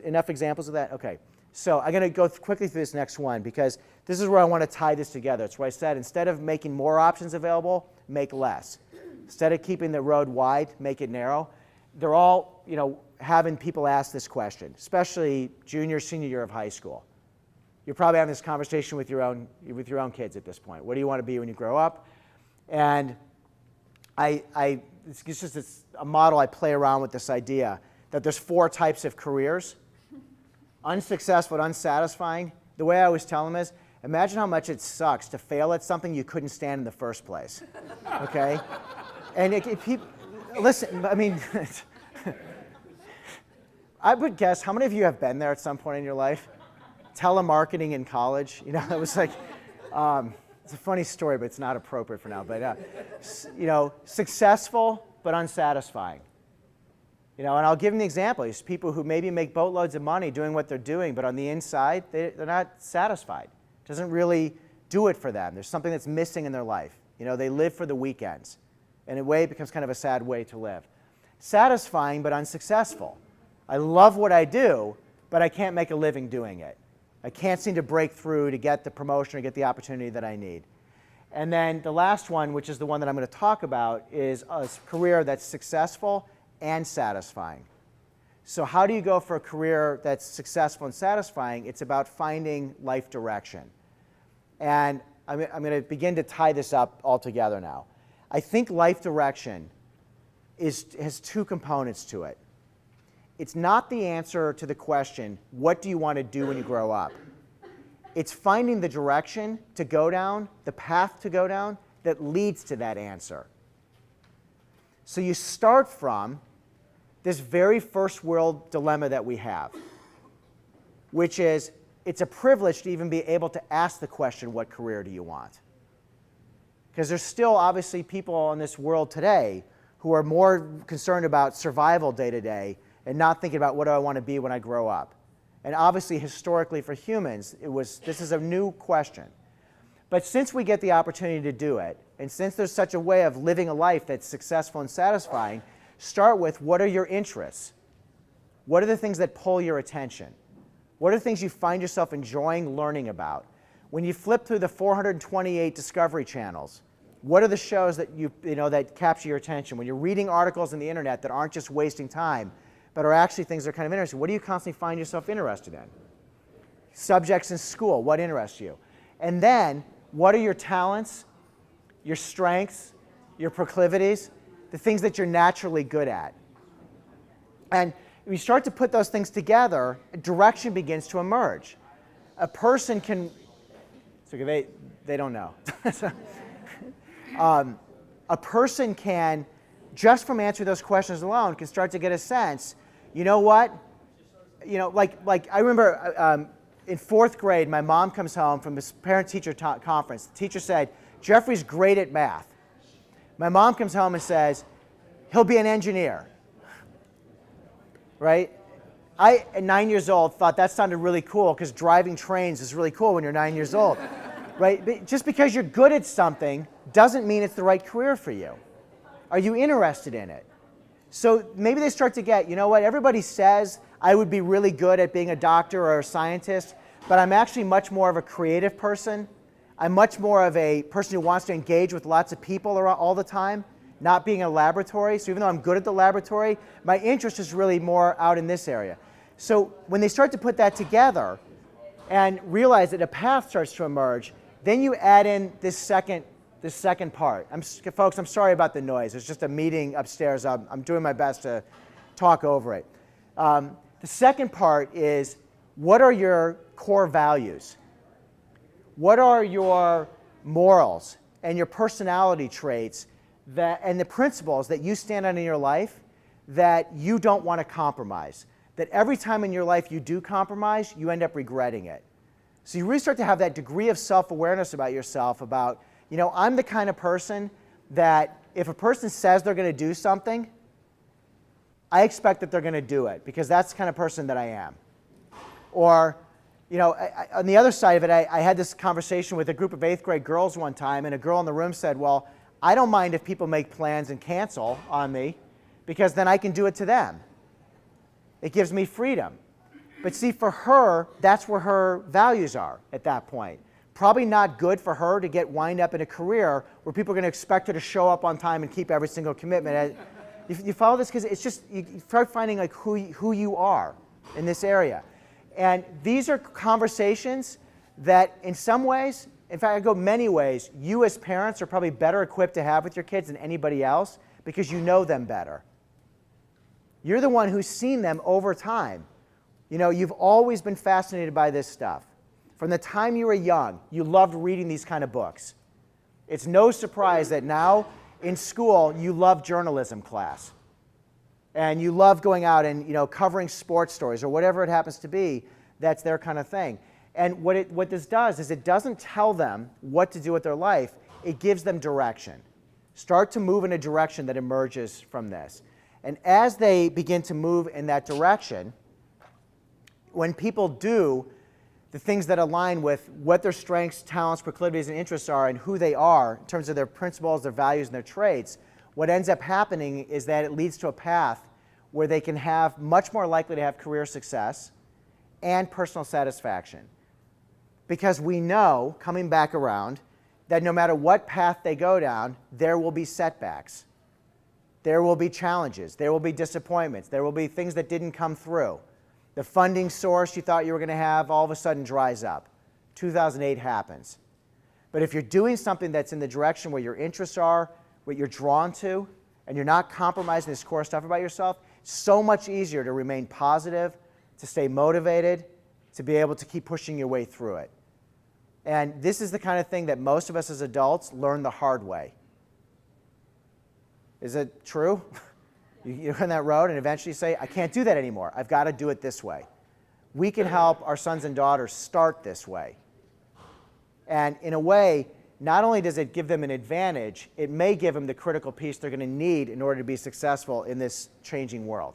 enough examples of that? Okay. So I'm going to go quickly through this next one because this is where I want to tie this together. It's where I said instead of making more options available, make less. Instead of keeping the road wide, make it narrow. They're all, having people ask this question, especially junior, senior year of high school. You're probably having this conversation with your own kids at this point. What do you want to be when you grow up? And it's just a model I play around with, this idea that there's 4 types of careers: unsuccessful and unsatisfying. The way I always tell them is, imagine how much it sucks to fail at something you couldn't stand in the first place. Okay? And listen, I mean, I would guess, how many of you have been there at some point in your life? Telemarketing in college, it was like, it's a funny story, but it's not appropriate for now. But, successful but unsatisfying. And I'll give them the example. There's people who maybe make boatloads of money doing what they're doing, but on the inside, they're not satisfied. It doesn't really do it for them. There's something that's missing in their life. They live for the weekends. In a way, it becomes kind of a sad way to live. Satisfying but unsuccessful. I love what I do, but I can't make a living doing it. I can't seem to break through to get the promotion or get the opportunity that I need. And then the last one, which is the one that I'm going to talk about, is a career that's successful and satisfying. So how do you go for a career that's successful and satisfying? It's about finding life direction. And I'm going to begin to tie this up all together now. I think life direction has 2 components to it. It's not the answer to the question, what do you want to do when you grow up? It's finding the direction to go down, the path to go down, that leads to that answer. So you start from this very first world dilemma that we have, which is, it's a privilege to even be able to ask the question, what career do you want? Because there's still obviously people in this world today who are more concerned about survival day to day and not thinking about what do I want to be when I grow up. And obviously, historically for humans, this is a new question. But since we get the opportunity to do it, and since there's such a way of living a life that's successful and satisfying, start with, what are your interests? What are the things that pull your attention? What are the things you find yourself enjoying learning about? When you flip through the 428 Discovery channels, what are the shows that that capture your attention? When you're reading articles on the internet that aren't just wasting time, but are actually things that are kind of interesting, what do you constantly find yourself interested in? Subjects in school, what interests you? And then, what are your talents, your strengths, your proclivities, the things that you're naturally good at? And when you start to put those things together, direction begins to emerge. A person can, so they don't know. A person can, just from answering those questions alone, can start to get a sense, you know what? Like I remember in 4th grade, my mom comes home from this parent-teacher conference. The teacher said, Jeffrey's great at math. My mom comes home and says, he'll be an engineer. Right? I, at 9 years old, thought that sounded really cool because driving trains is really cool when you're 9 years old. Right? But just because you're good at something doesn't mean it's the right career for you. Are you interested in it? So maybe they start to get, you know what, everybody says I would be really good at being a doctor or a scientist, but I'm actually much more of a creative person. I'm much more of a person who wants to engage with lots of people all the time, not being in a laboratory. So even though I'm good at the laboratory, my interest is really more out in this area. So when they start to put that together and realize that a path starts to emerge, then you add in this second part. Folks, I'm sorry about the noise. There's just a meeting upstairs. I'm doing my best to talk over it. The second part is, what are your core values? What are your morals and your personality traits and the principles that you stand on in your life that you don't want to compromise? That every time in your life you do compromise, you end up regretting it. So you really start to have that degree of self-awareness about yourself, about, I'm the kind of person that if a person says they're going to do something, I expect that they're going to do it because that's the kind of person that I am. Or, on the other side of it, I had this conversation with a group of 8th grade girls one time, and a girl in the room said, well, I don't mind if people make plans and cancel on me because then I can do it to them. It gives me freedom. But see, for her, that's where her values are at that point. Probably not good for her to get wind up in a career where people are going to expect her to show up on time and keep every single commitment. You follow this? Because it's just, you start finding like who you are in this area. And these are conversations that in some ways, in fact, I go many ways, you as parents are probably better equipped to have with your kids than anybody else because you know them better. You're the one who's seen them over time. You know, you've always been fascinated by this stuff. From the time you were young, you loved reading these kind of books. It's no surprise that now in school you love journalism class. And you love going out and, you know, covering sports stories or whatever it happens to be. That's their kind of thing. And what this does is it doesn't tell them what to do with their life. It gives them direction. Start to move in a direction that emerges from this. And as they begin to move in that direction, when people do the things that align with what their strengths, talents, proclivities, and interests are and who they are in terms of their principles, their values, and their traits, what ends up happening is that it leads to a path where they can have much more likely to have career success and personal satisfaction. Because we know, coming back around, that no matter what path they go down, there will be setbacks. There will be challenges. There will be disappointments. There will be things that didn't come through. The funding source you thought you were going to have all of a sudden dries up. 2008 happens. But if you're doing something that's in the direction where your interests are, what you're drawn to, and you're not compromising this core stuff about yourself, it's so much easier to remain positive, to stay motivated, to be able to keep pushing your way through it. And this is the kind of thing that most of us as adults learn the hard way. Is it true? You're on that road and eventually say, I can't do that anymore. I've got to do it this way. We can help our sons and daughters start this way. And in a way, not only does it give them an advantage, it may give them the critical piece they're going to need in order to be successful in this changing world.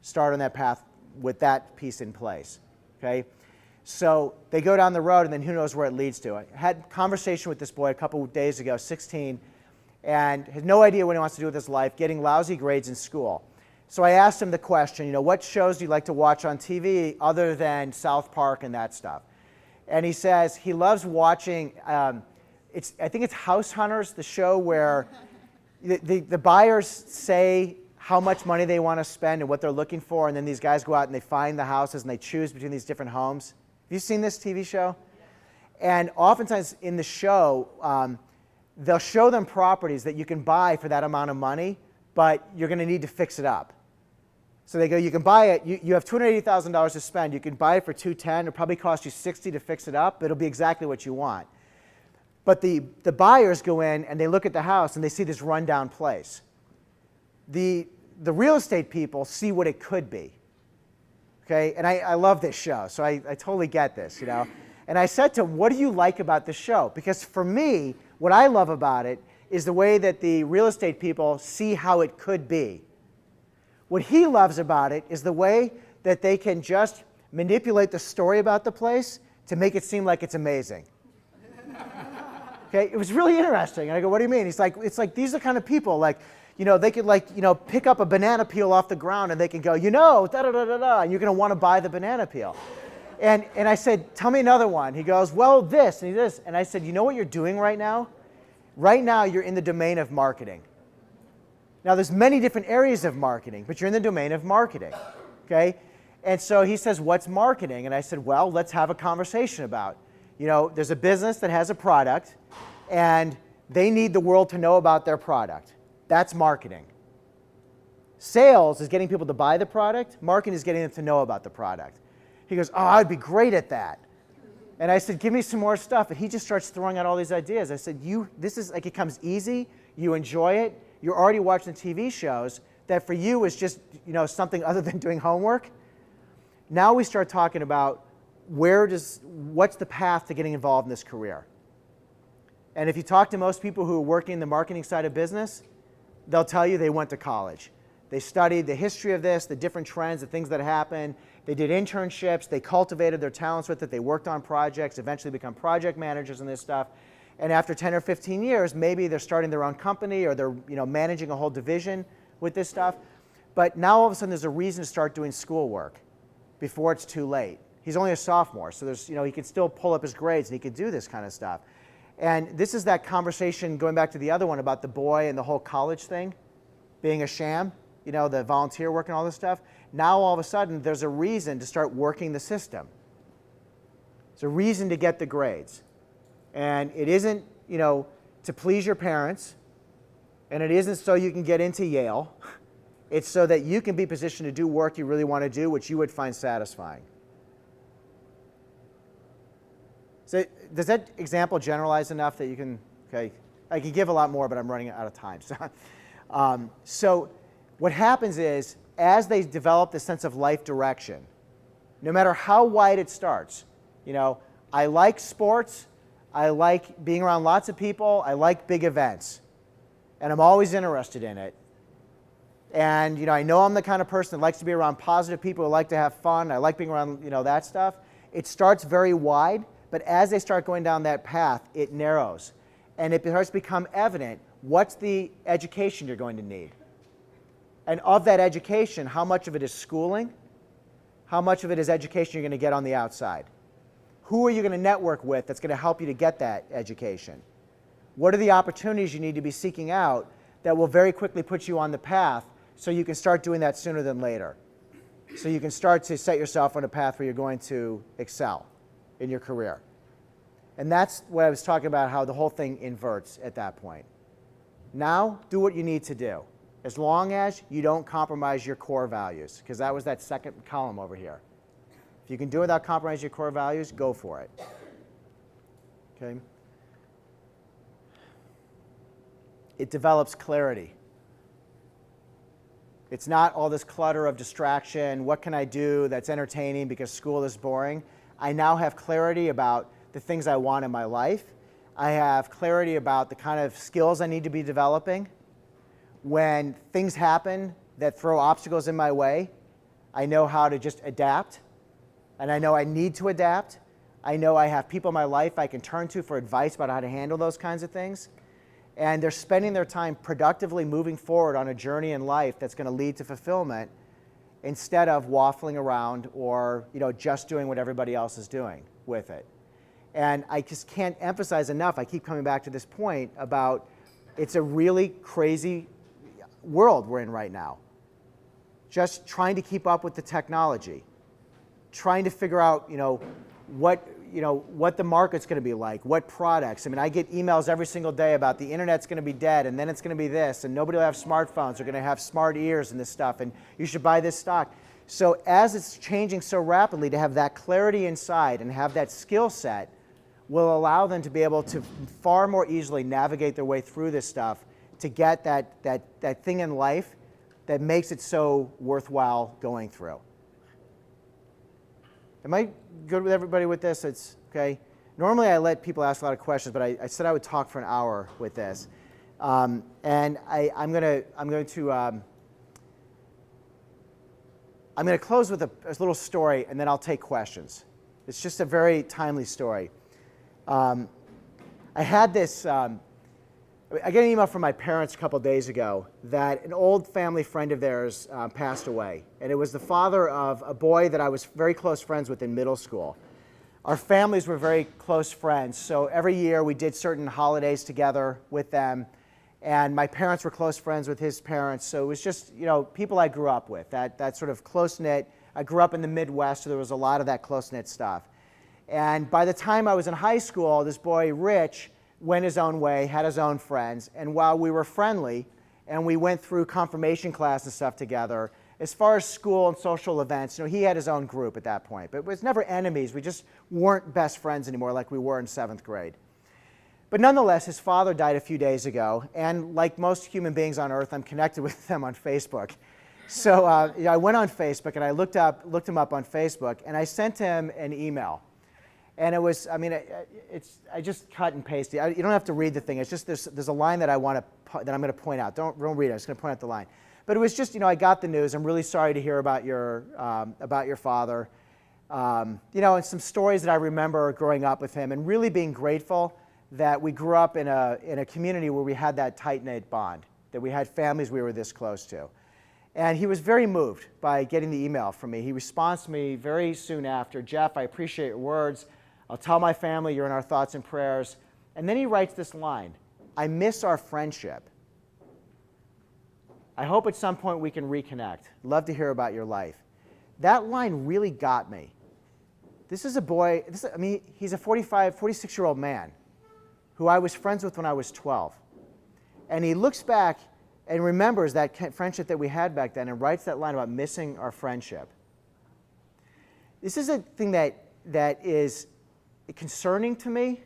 Start on that path with that piece in place. Okay? So they go down the road, and then who knows where it leads to. I had a conversation with this boy a couple of days ago, 16, and has no idea what he wants to do with his life, getting lousy grades in school. So I asked him the question, you know, what shows do you like to watch on TV other than South Park and that stuff? And he says he loves watching, I think it's House Hunters, the show where the buyers say how much money they want to spend and what they're looking for, and then these guys go out and they find the houses and they choose between these different homes. Have you seen this TV show? And oftentimes in the show, they'll show them properties that you can buy for that amount of money, but you're going to need to fix it up. So they go, you can buy it, you have $280,000 to spend, you can buy it for $210, it'll probably cost you $60 to fix it up, but it'll be exactly what you want. But the buyers go in and they look at the house and they see this rundown place. The real estate people see what it could be. Okay, and I love this show, so I totally get this, you know. And I said to him, what do you like about this show? Because for me, what I love about it is the way that the real estate people see how it could be. What he loves about it is the way that they can just manipulate the story about the place to make it seem like it's amazing. Okay, it was really interesting. And I go, what do you mean? He's like, it's like these are the kind of people, like, you know, they could like, you know, pick up a banana peel off the ground and they can go, you know, da-da-da-da-da, and you're going to want to buy the banana peel. And I said, tell me another one. He goes, well, this and this. And I said, you know what you're doing right now? Right now, you're in the domain of marketing. Now, there's many different areas of marketing, but you're in the domain of marketing, okay? And so he says, what's marketing? And I said, well, let's have a conversation about, you know, there's a business that has a product, and they need the world to know about their product. That's marketing. Sales is getting people to buy the product. Marketing is getting them to know about the product. He goes, oh, I'd be great at that. And I said, give me some more stuff. And he just starts throwing out all these ideas. I said, this is like, it comes easy. You enjoy it. You're already watching TV shows that for you is just, you know, something other than doing homework. Now we start talking about what's the path to getting involved in this career. And if you talk to most people who are working in the marketing side of business, they'll tell you they went to college. They studied the history of this, the different trends, the things that happen. They did internships. They cultivated their talents with it. They worked on projects, eventually become project managers in this stuff. And after 10 or 15 years, maybe they're starting their own company or they're, you know, managing a whole division with this stuff. But now all of a sudden there's a reason to start doing schoolwork before it's too late. He's only a sophomore, so there's, you know, he can still pull up his grades and he could do this kind of stuff. And this is that conversation, going back to the other one about the boy and the whole college thing. being a sham, the volunteer work and all this stuff. Now all of a sudden there's a reason to start working the system. It's a reason to get the grades. And it isn't, to please your parents, and it isn't so you can get into Yale. It's so that you can be positioned to do work you really want to do, which you would find satisfying. So does that example generalize enough that you can, okay, I could give a lot more, but I'm running out of time. So what happens is, as they develop this sense of life direction, no matter how wide it starts, I like sports, I like being around lots of people, I like big events, and I'm always interested in it. And I know I'm the kind of person that likes to be around positive people who like to have fun, I like being around that stuff. It starts very wide, but as they start going down that path, it narrows. And it starts to become evident what's the education you're going to need. And of that education, how much of it is schooling? How much of it is education you're going to get on the outside? Who are you going to network with that's going to help you to get that education? What are the opportunities you need to be seeking out that will very quickly put you on the path so you can start doing that sooner than later? So you can start to set yourself on a path where you're going to excel in your career. And that's what I was talking about, how the whole thing inverts at that point. Now, do what you need to do, as long as you don't compromise your core values, because that was that second column over here. If you can do it without compromising your core values, go for it. Okay? It develops clarity. It's not all this clutter of distraction. What can I do that's entertaining because school is boring? I now have clarity about the things I want in my life. I have clarity about the kind of skills I need to be developing. When things happen that throw obstacles in my way, I know how to just adapt. And I know I need to adapt. I know I have people in my life I can turn to for advice about how to handle those kinds of things. And they're spending their time productively moving forward on a journey in life that's going to lead to fulfillment, instead of waffling around or just doing what everybody else is doing with it. And I just can't emphasize enough, I keep coming back to this point about it's a really crazy world we're in right now. Just trying to keep up with the technology, trying to figure out what the market's going to be like, what products. I mean, I get emails every single day about the internet's going to be dead, and then it's going to be this, and nobody will have smartphones. They're going to have smart ears and this stuff, and you should buy this stock. So as it's changing so rapidly, to have that clarity inside and have that skill set will allow them to be able to far more easily navigate their way through this stuff to get that thing in life that makes it so worthwhile going through. Am I good with everybody with this? It's okay. Normally I let people ask a lot of questions, but I said I would talk for an hour with this, and I'm going to close with a little story, and then I'll take questions. It's just a very timely story. I had this. I got an email from my parents a couple days ago that an old family friend of theirs passed away. And it was the father of a boy that I was very close friends with in middle school. Our families were very close friends, so every year we did certain holidays together with them. And my parents were close friends with his parents, so it was just people I grew up with, that sort of close-knit. I grew up in the Midwest, so there was a lot of that close-knit stuff. And by the time I was in high school, this boy, Rich, went his own way, had his own friends, and while we were friendly and we went through confirmation class and stuff together, as far as school and social events, he had his own group at that point. But it was never enemies. We just weren't best friends anymore like we were in 7th grade. But nonetheless, his father died a few days ago, and like most human beings on earth, I'm connected with them on Facebook. So I went on Facebook and I looked him up on Facebook, and I sent him an email. And it was, I just cut and pasted. You don't have to read the thing. It's just there's a line that I'm going to point out. Don't read it. I'm just going to point out the line. But it was just, I got the news. I'm really sorry to hear about your father. And some stories that I remember growing up with him, and really being grateful that we grew up in a community where we had that tight-knit bond, that we had families we were this close to. And he was very moved by getting the email from me. He responds to me very soon after, "Jeff, I appreciate your words. I'll tell my family you're in our thoughts and prayers." And then he writes this line, "I miss our friendship." I hope at some point we can reconnect. Love to hear about your life. That line really got me. This is a boy, he's a 46-year-old man who I was friends with when I was 12. And he looks back and remembers that friendship that we had back then and writes that line about missing our friendship. This is a thing that is concerning to me,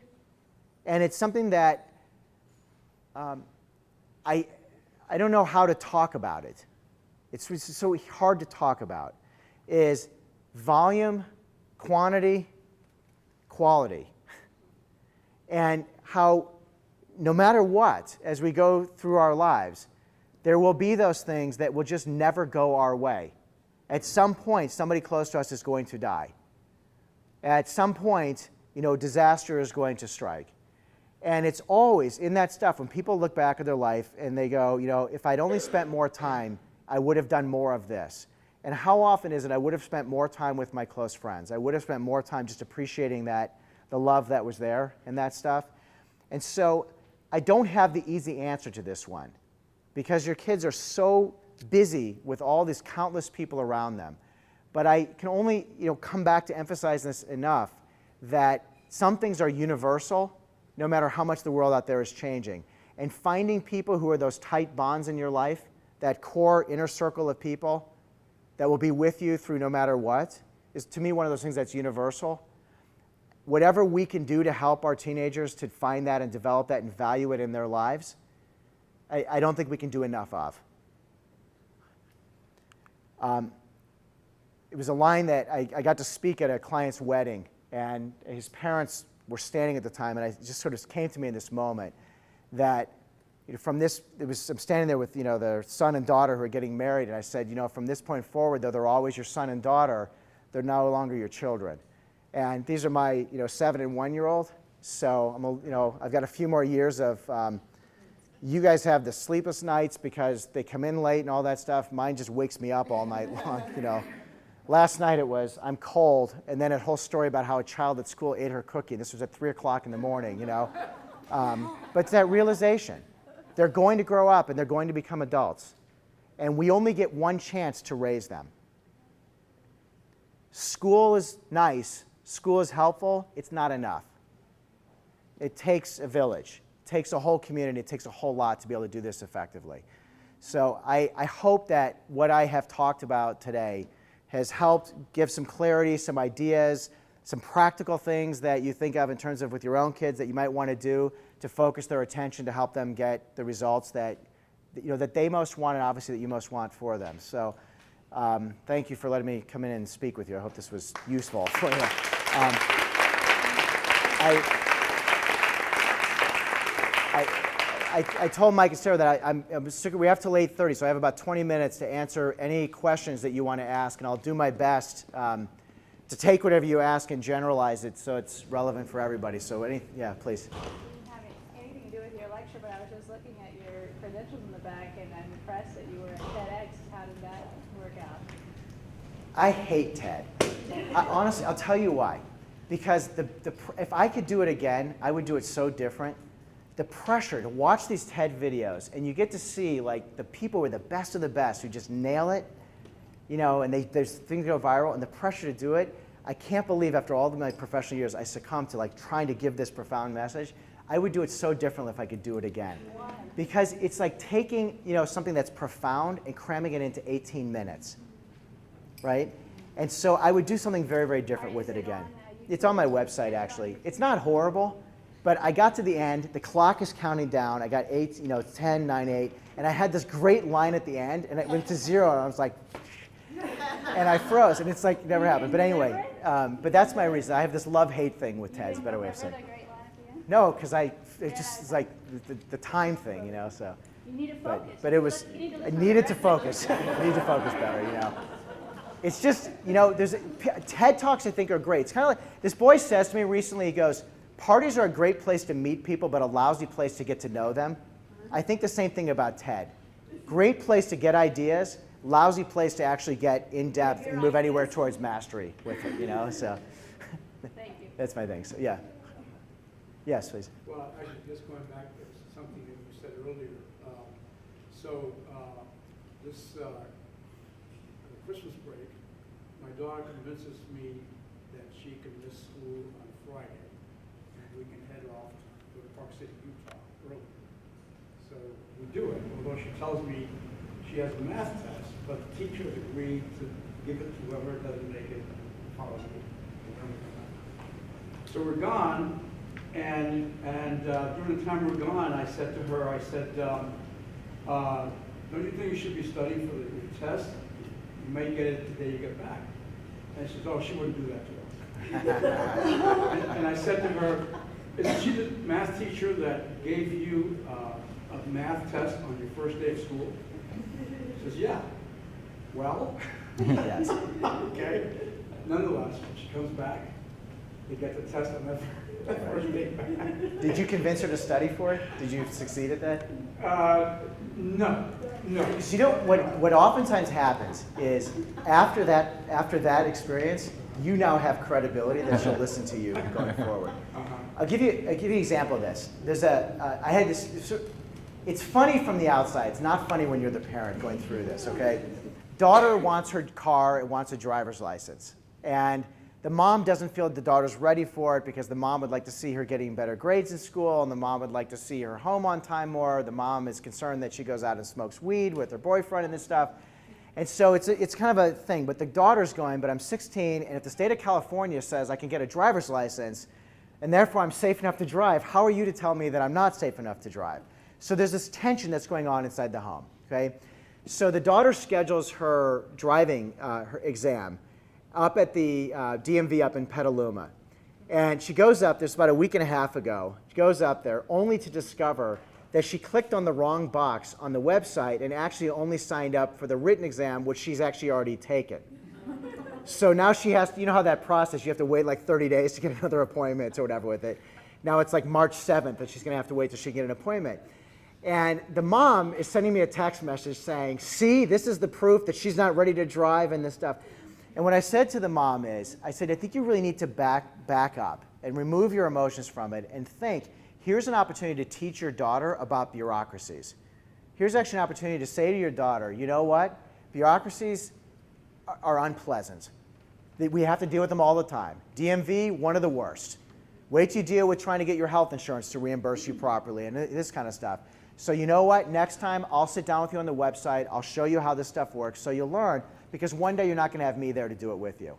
and it's something that I don't know how to talk about it. It's so hard to talk about, is volume, quantity, quality. And how no matter what, as we go through our lives, there will be those things that will just never go our way. At some point, somebody close to us is going to die. At some point, disaster is going to strike. And it's always in that stuff when people look back at their life and they go, if I'd only spent more time, I would have done more of this. And how often is it I would have spent more time with my close friends? I would have spent more time just appreciating the love that was there and that stuff. And so I don't have the easy answer to this one because your kids are so busy with all these countless people around them. But I can only come back to emphasize this enough that some things are universal no matter how much the world out there is changing. And finding people who are those tight bonds in your life, that core inner circle of people that will be with you through no matter what, is to me one of those things that's universal. Whatever we can do to help our teenagers to find that and develop that and value it in their lives, I don't think we can do enough of. It was a line that I got to speak at a client's wedding, and his parents were standing at the time, and it just sort of came to me in this moment that I'm standing there with their son and daughter who are getting married, and I said, from this point forward, though they're always your son and daughter, they're no longer your children. And these are my 7 and 1-year-old, so I've got a few more years of. You guys have the sleepless nights because they come in late and all that stuff. Mine just wakes me up all night long. Last night it was I'm cold, and then a whole story about how a child at school ate her cookie. This was at 3 o'clock in the morning. But it's that realization. They're going to grow up and they're going to become adults. And we only get one chance to raise them. School is nice. School is helpful. It's not enough. It takes a village. It takes a whole community. It takes a whole lot to be able to do this effectively. So I hope that what I have talked about today has helped give some clarity, some ideas, some practical things that you think of in terms of with your own kids that you might want to do to focus their attention to help them get the results that they most want and obviously that you most want for them. So thank you for letting me come in and speak with you. I hope this was useful for you. I told Mike and Sarah that we have till 8:30, so I have about 20 minutes to answer any questions that you want to ask, and I'll do my best to take whatever you ask and generalize it so it's relevant for everybody. So yeah, please. It didn't have anything to do with your lecture, but I was just looking at your credentials in the back, and I'm impressed that you were at TEDx. How did that work out? I hate TED. Honestly, I'll tell you why. Because if I could do it again, I would do it so different. The pressure to watch these TED videos, and you get to see the people who are the best of the best who just nail it, and there's things go viral, and the pressure to do it. I can't believe after all of my professional years I succumbed to trying to give this profound message. I would do it so differently if I could do it again. Why? Because it's like taking something that's profound and cramming it into 18 minutes, right? And so I would do something very, very different with it again. It's on my website actually. It's not horrible. But I got to the end, the clock is counting down, I got 10, 9, 8, and I had this great line at the end, and it went to 0, and I was like, and I froze, and it's like never happened. But anyway, but that's my reason. I have this love-hate thing with TED, is a better way of saying it. No, because it's like the time thing, so. You need to focus. But it was, I needed to focus. I needed to focus better, It's just, there's TED Talks I think are great. It's kind of like, this boy says to me recently, he goes, parties are a great place to meet people, but a lousy place to get to know them. I think the same thing about TED. Great place to get ideas, lousy place to actually get in depth and move anywhere towards mastery with it, so. Thank you. That's my thing, so yeah. Yes, please. Well, actually, just going back to something that you said earlier. So This Christmas break, my daughter convinces me that she can miss school on Friday, and we can head off to Park City, Utah early. So we do it, although she tells me she has a math test, but the teacher has agreed to give it to whoever doesn't make it follows me. So we're gone, and during the time we're gone, I said to her, don't you think you should be studying for the test? You may get it the day you get back. And she says, oh, she wouldn't do that to her. and I said to her, isn't she the math teacher that gave you a math test on your first day of school? She says, yeah. Well, Yes. okay. Nonetheless, when she comes back, they get the test on that first day back. Did you convince her to study for it? Did you succeed at that? No. So you know what oftentimes happens is after that experience, you now have credibility that she'll listen to you going forward. I'll give you an example of this. I had this. It's funny from the outside. It's not funny when you're the parent going through this. Okay, daughter wants her car and wants a driver's license, and the mom doesn't feel the daughter's ready for it because the mom would like to see her getting better grades in school, and the mom would like to see her home on time more. The mom is concerned that she goes out and smokes weed with her boyfriend and this stuff. And so it's kind of a thing. But the daughter's going, but I'm 16, and if the state of California says I can get a driver's license, and therefore I'm safe enough to drive, how are you to tell me that I'm not safe enough to drive? So there's this tension that's going on inside the home. Okay? So the daughter schedules her driving her exam up at the DMV up in Petaluma. And she goes up, this about a week and a half ago, she goes up there only to discover that she clicked on the wrong box on the website and actually only signed up for the written exam, which she's actually already taken. So now she has to, you know how that process, you have to wait like 30 days to get another appointment or whatever with it. Now it's like March 7th that she's gonna have to wait till she can get an appointment. And the mom is sending me a text message saying, see, this is the proof that she's not ready to drive and this stuff. And what I said to the mom is, I said, I think you really need to back up and remove your emotions from it and think, here's an opportunity to teach your daughter about bureaucracies. Here's actually an opportunity to say to your daughter, you know what? Bureaucracies are unpleasant. We have to deal with them all the time. DMV, one of the worst. Wait till you deal with trying to get your health insurance to reimburse you properly and this kind of stuff. So you know what? Next time, I'll sit down with you on the website. I'll show you how this stuff works so you'll learn, because one day you're not going to have me there to do it with you.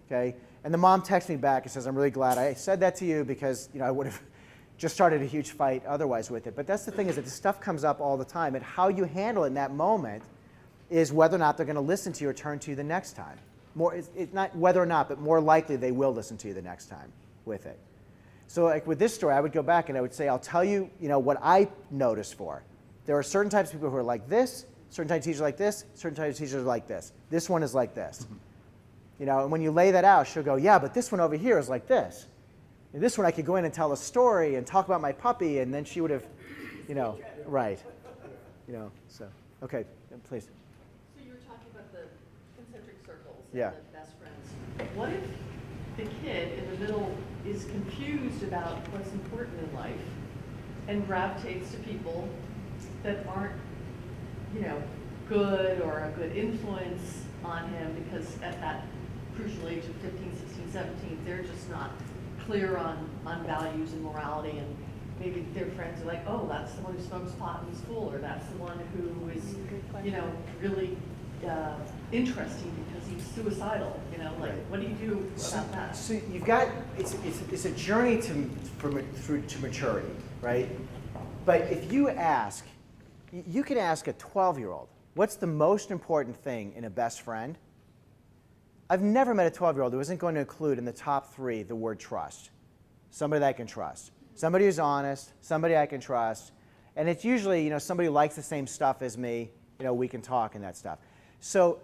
Okay? And the mom texts me back and says, I'm really glad I said that to you because I would have just started a huge fight otherwise with it. But that's the thing, is that this stuff comes up all the time, and how you handle it in that moment is whether or not they're going to listen to you or turn to you the next time. It's not whether or not, but more likely they will listen to you the next time with it. So like with this story, I would go back and I would say, I'll tell you, what I noticed for. There are certain types of people who are like this, certain types of teachers like this, certain types of teachers are like this. This one is like this. And when you lay that out, she'll go, yeah, but this one over here is like this. And this one I could go in and tell a story and talk about my puppy, and then she would have, right. So, okay, please. So you were talking about the concentric circles Yeah. and the best friends. What if the kid in the middle is confused about what's important in life and gravitates to people that aren't, good or a good influence on him, because at that crucial age of 15, 16, 17, they're just not clear on values and morality, and maybe their friends are like, oh, that's the one who smokes pot in school, or that's the one who is, really interesting because he's suicidal, what do you do about that? So you've got, it's a journey to maturity, right? But if you ask, you can ask a 12-year-old, what's the most important thing in a best friend? I've never met a 12-year-old who isn't going to include in the top 3 the word trust. Somebody that I can trust. Somebody who's honest, somebody I can trust. And it's usually, somebody who likes the same stuff as me, we can talk and that stuff. So,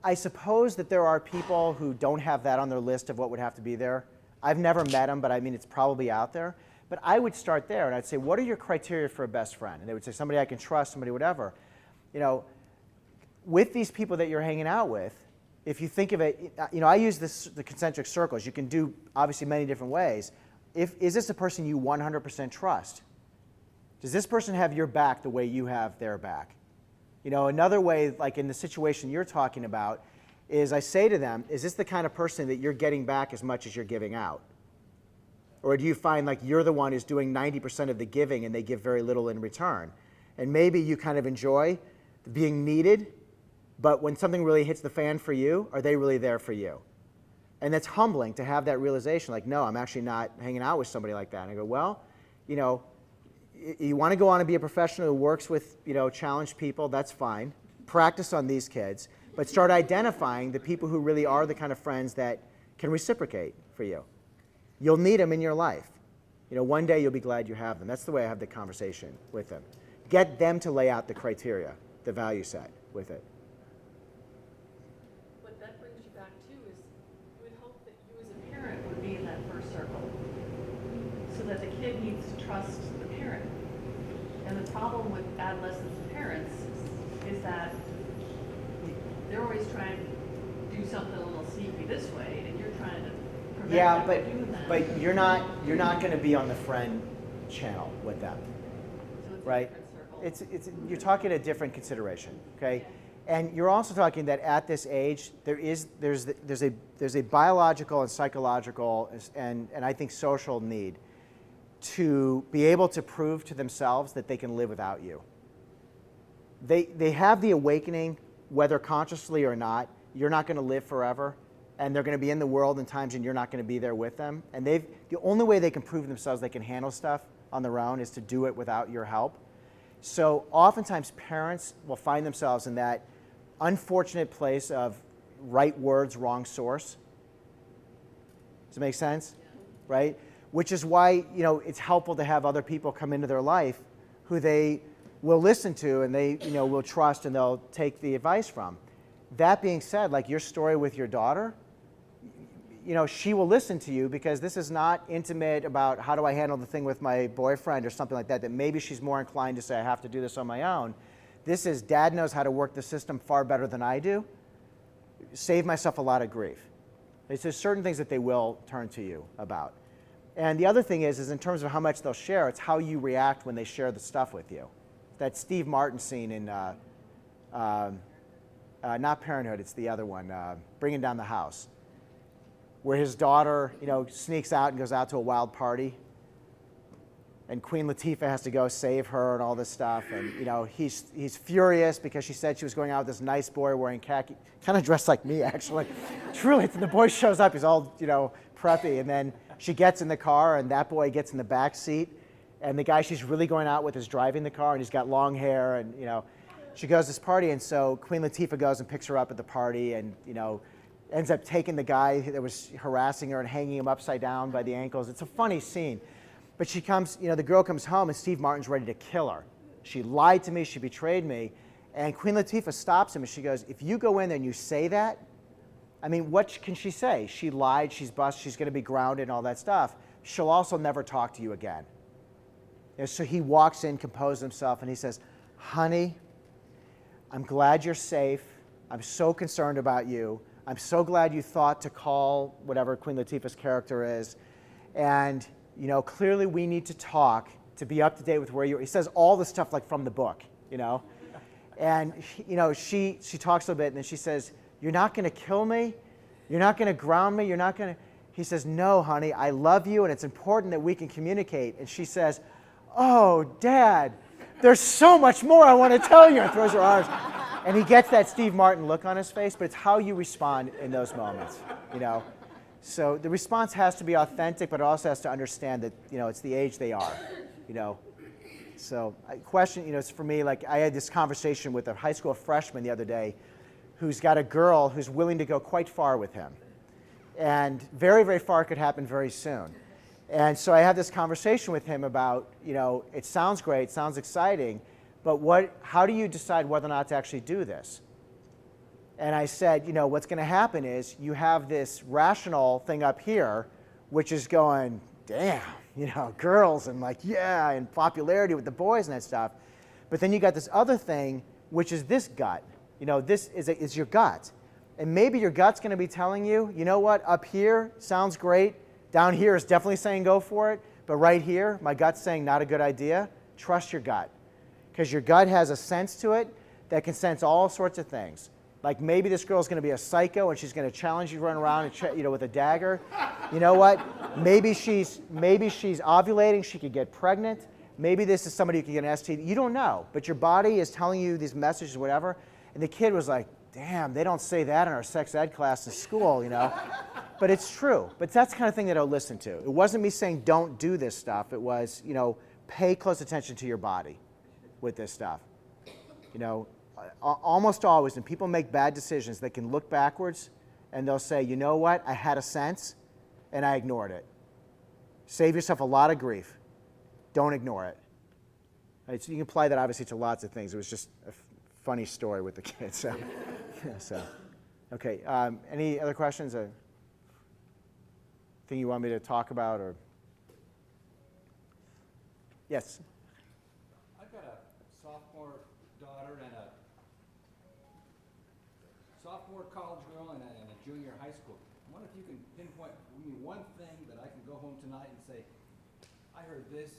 I suppose that there are people who don't have that on their list of what would have to be there. I've never met them, but it's probably out there. But I would start there, and I'd say, what are your criteria for a best friend? And they would say, somebody I can trust, somebody whatever. With these people that you're hanging out with, if you think of it, I use the concentric circles. You can do, obviously, many different ways. Is this a person you 100% trust? Does this person have your back the way you have their back? You know, another way, like in the situation you're talking about, is I say to them, is this the kind of person that you're getting back as much as you're giving out? Or do you find like you're the one who's doing 90% of the giving and they give very little in return? And maybe you kind of enjoy being needed, but when something really hits the fan for you, are they really there for you? And it's humbling to have that realization, like, no, I'm actually not hanging out with somebody like that. And I go, well, you know, you want to go on and be a professional who works with, you know, challenged people, that's fine. Practice on these kids, but start identifying the people who really are the kind of friends that can reciprocate for you. You'll need them in your life. You know, one day you'll be glad you have them. That's the way I have the conversation with them. Get them to lay out the criteria, the value set with it. What that brings you back to is you would hope that you as a parent would be in that first circle so that the kid needs to trust the parent. And the problem with adolescents and parents is that they're always trying to do something a little sneaky this way, and you're trying to prevent Yeah, them from doing that. but you're not going to be on the friend channel with them, So it's right? a different circle. You're talking a different consideration, okay? And you're also talking that at this age, there's a biological and psychological and I think social need to be able to prove to themselves that they can live without you. They have the awakening, whether consciously or not, you're not going to live forever, and they're going to be in the world in times and you're not going to be there with them. And the only way they can prove to themselves they can handle stuff on their own is to do it without your help. So oftentimes parents will find themselves in that unfortunate place of right words, wrong source. Does it make sense? Yeah. Right? Which is why, you know, it's helpful to have other people come into their life who they will listen to and they, you know, will trust and they'll take the advice from. That being said, like your story with your daughter, you know, she will listen to you because this is not intimate about how do I handle the thing with my boyfriend or something like that, that maybe she's more inclined to say I have to do this on my own. This is dad knows how to work the system far better than I do. Save myself a lot of grief. There's certain things that they will turn to you about. And the other thing is in terms of how much they'll share, it's how you react when they share the stuff with you. That Steve Martin scene in, not Parenthood, it's the other one, Bringing Down the House, where his daughter, you know, sneaks out and goes out to a wild party, and Queen Latifah has to go save her and all this stuff, and you know he's furious because she said she was going out with this nice boy wearing khaki, kind of dressed like me actually. Truly, the boy shows up, he's all, you know, preppy, and then she gets in the car and that boy gets in the back seat, and the guy she's really going out with is driving the car and he's got long hair, and you know she goes to this party, and so Queen Latifah goes and picks her up at the party, and you know ends up taking the guy that was harassing her and hanging him upside down by the ankles. It's a funny scene. But she comes, you know, the girl comes home and Steve Martin's ready to kill her. She lied to me, she betrayed me. And Queen Latifah stops him and she goes, if you go in there and you say that, I mean, what can she say? She lied, she's busted, she's going to be grounded and all that stuff. She'll also never talk to you again. And so he walks in, composed himself, and he says, honey, I'm glad you're safe. I'm so concerned about you. I'm so glad you thought to call whatever Queen Latifah's character is. And you know, clearly we need to talk to be up to date with where you are. He says all the stuff like from the book, you know. And, you know, she talks a little bit and then she says, you're not going to kill me? You're not going to ground me? You're not going to... He says, no, honey, I love you and it's important that we can communicate. And she says, oh, Dad, there's so much more I want to tell you, and throws her arms. And he gets that Steve Martin look on his face, but it's how you respond in those moments, you know. So the response has to be authentic, but it also has to understand that, you know, it's the age they are, you know. So a question, you know, it's for me, like I had this conversation with a high school freshman the other day who's got a girl who's willing to go quite far with him. And very, very far could happen very soon. And so I had this conversation with him about, you know, it sounds great, sounds exciting, but how do you decide whether or not to actually do this? And I said, you know, what's going to happen is you have this rational thing up here, which is going, damn, you know, girls and like, yeah, and popularity with the boys and that stuff. But then you got this other thing, which is this gut. You know, this is your gut. And maybe your gut's going to be telling you, you know what, up here sounds great. Down here is definitely saying go for it. But right here, my gut's saying not a good idea. Trust your gut. Because your gut has a sense to it that can sense all sorts of things. Like maybe this girl's going to be a psycho and she's going to challenge you to run around and with a dagger. You know what? Maybe she's ovulating. She could get pregnant. Maybe this is somebody who can get an STD. You don't know, but your body is telling you these messages, whatever. And the kid was like, "Damn, they don't say that in our sex ed class in school, you know." But it's true. But that's the kind of thing that I'll listen to. It wasn't me saying don't do this stuff. It was, pay close attention to your body with this stuff. Almost always when people make bad decisions, they can look backwards and they'll say, you know what, I had a sense and I ignored it. Save yourself a lot of grief. Don't ignore it. Right, so you can apply that obviously to lots of things. It was just a funny story with the kids. So, okay, any other questions? Thing you want me to talk about? Or yes? I've got a sophomore daughter and a sophomore college girl and a junior high school. I wonder if you can pinpoint me one thing that I can go home tonight and say, I heard this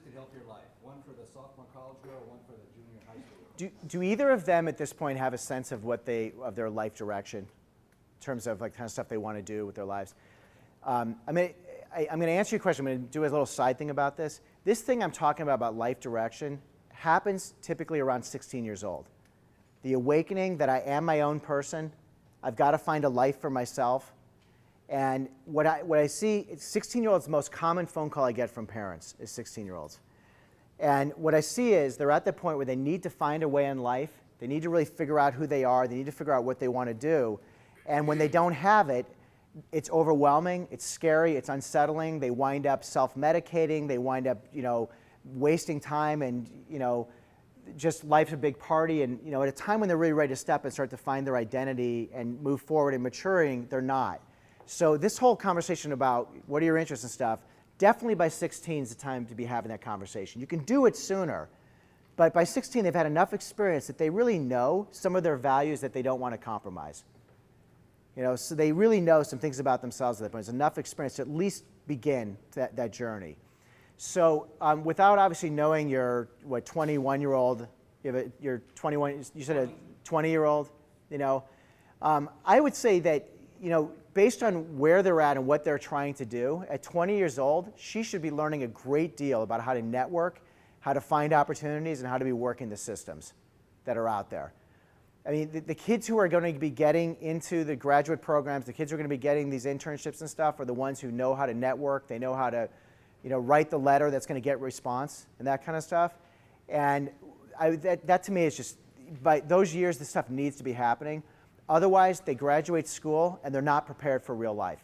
could help your life. One for the sophomore college girl, one for the junior high school. Do either of them at this point have a sense of of their life direction in terms of like kind of stuff they want to do with their lives? I'm going to answer your question. I'm going to do a little side thing about this. This thing I'm talking about life direction happens typically around 16 years old. The awakening that I am my own person, I've got to find a life for myself. And what I see, 16-year-olds, the most common phone call I get from parents is 16-year-olds. And what I see is they're at the point where they need to find a way in life. They need to really figure out who they are. They need to figure out what they want to do. And when they don't have it, it's overwhelming, it's scary, it's unsettling. They wind up self-medicating. They wind up, wasting time and, just life's a big party. And, at a time when they're really ready to step and start to find their identity and move forward and maturing, they're not. So this whole conversation about what are your interests and stuff, definitely by 16 is the time to be having that conversation. You can do it sooner, but by 16 they've had enough experience that they really know some of their values that they don't want to compromise. So they really know some things about themselves at that point. There's enough experience to at least begin that journey. So without obviously knowing your 21-year-old, your 21, you said a 20-year-old, I would say that, based on where they're at and what they're trying to do, at 20 years old, she should be learning a great deal about how to network, how to find opportunities, and how to be working the systems that are out there. I mean, the kids who are going to be getting into the graduate programs, the kids who are going to be getting these internships and stuff are the ones who know how to network. They know how to, write the letter that's going to get response and that kind of stuff. And that to me is just, by those years, this stuff needs to be happening. Otherwise, they graduate school and they're not prepared for real life.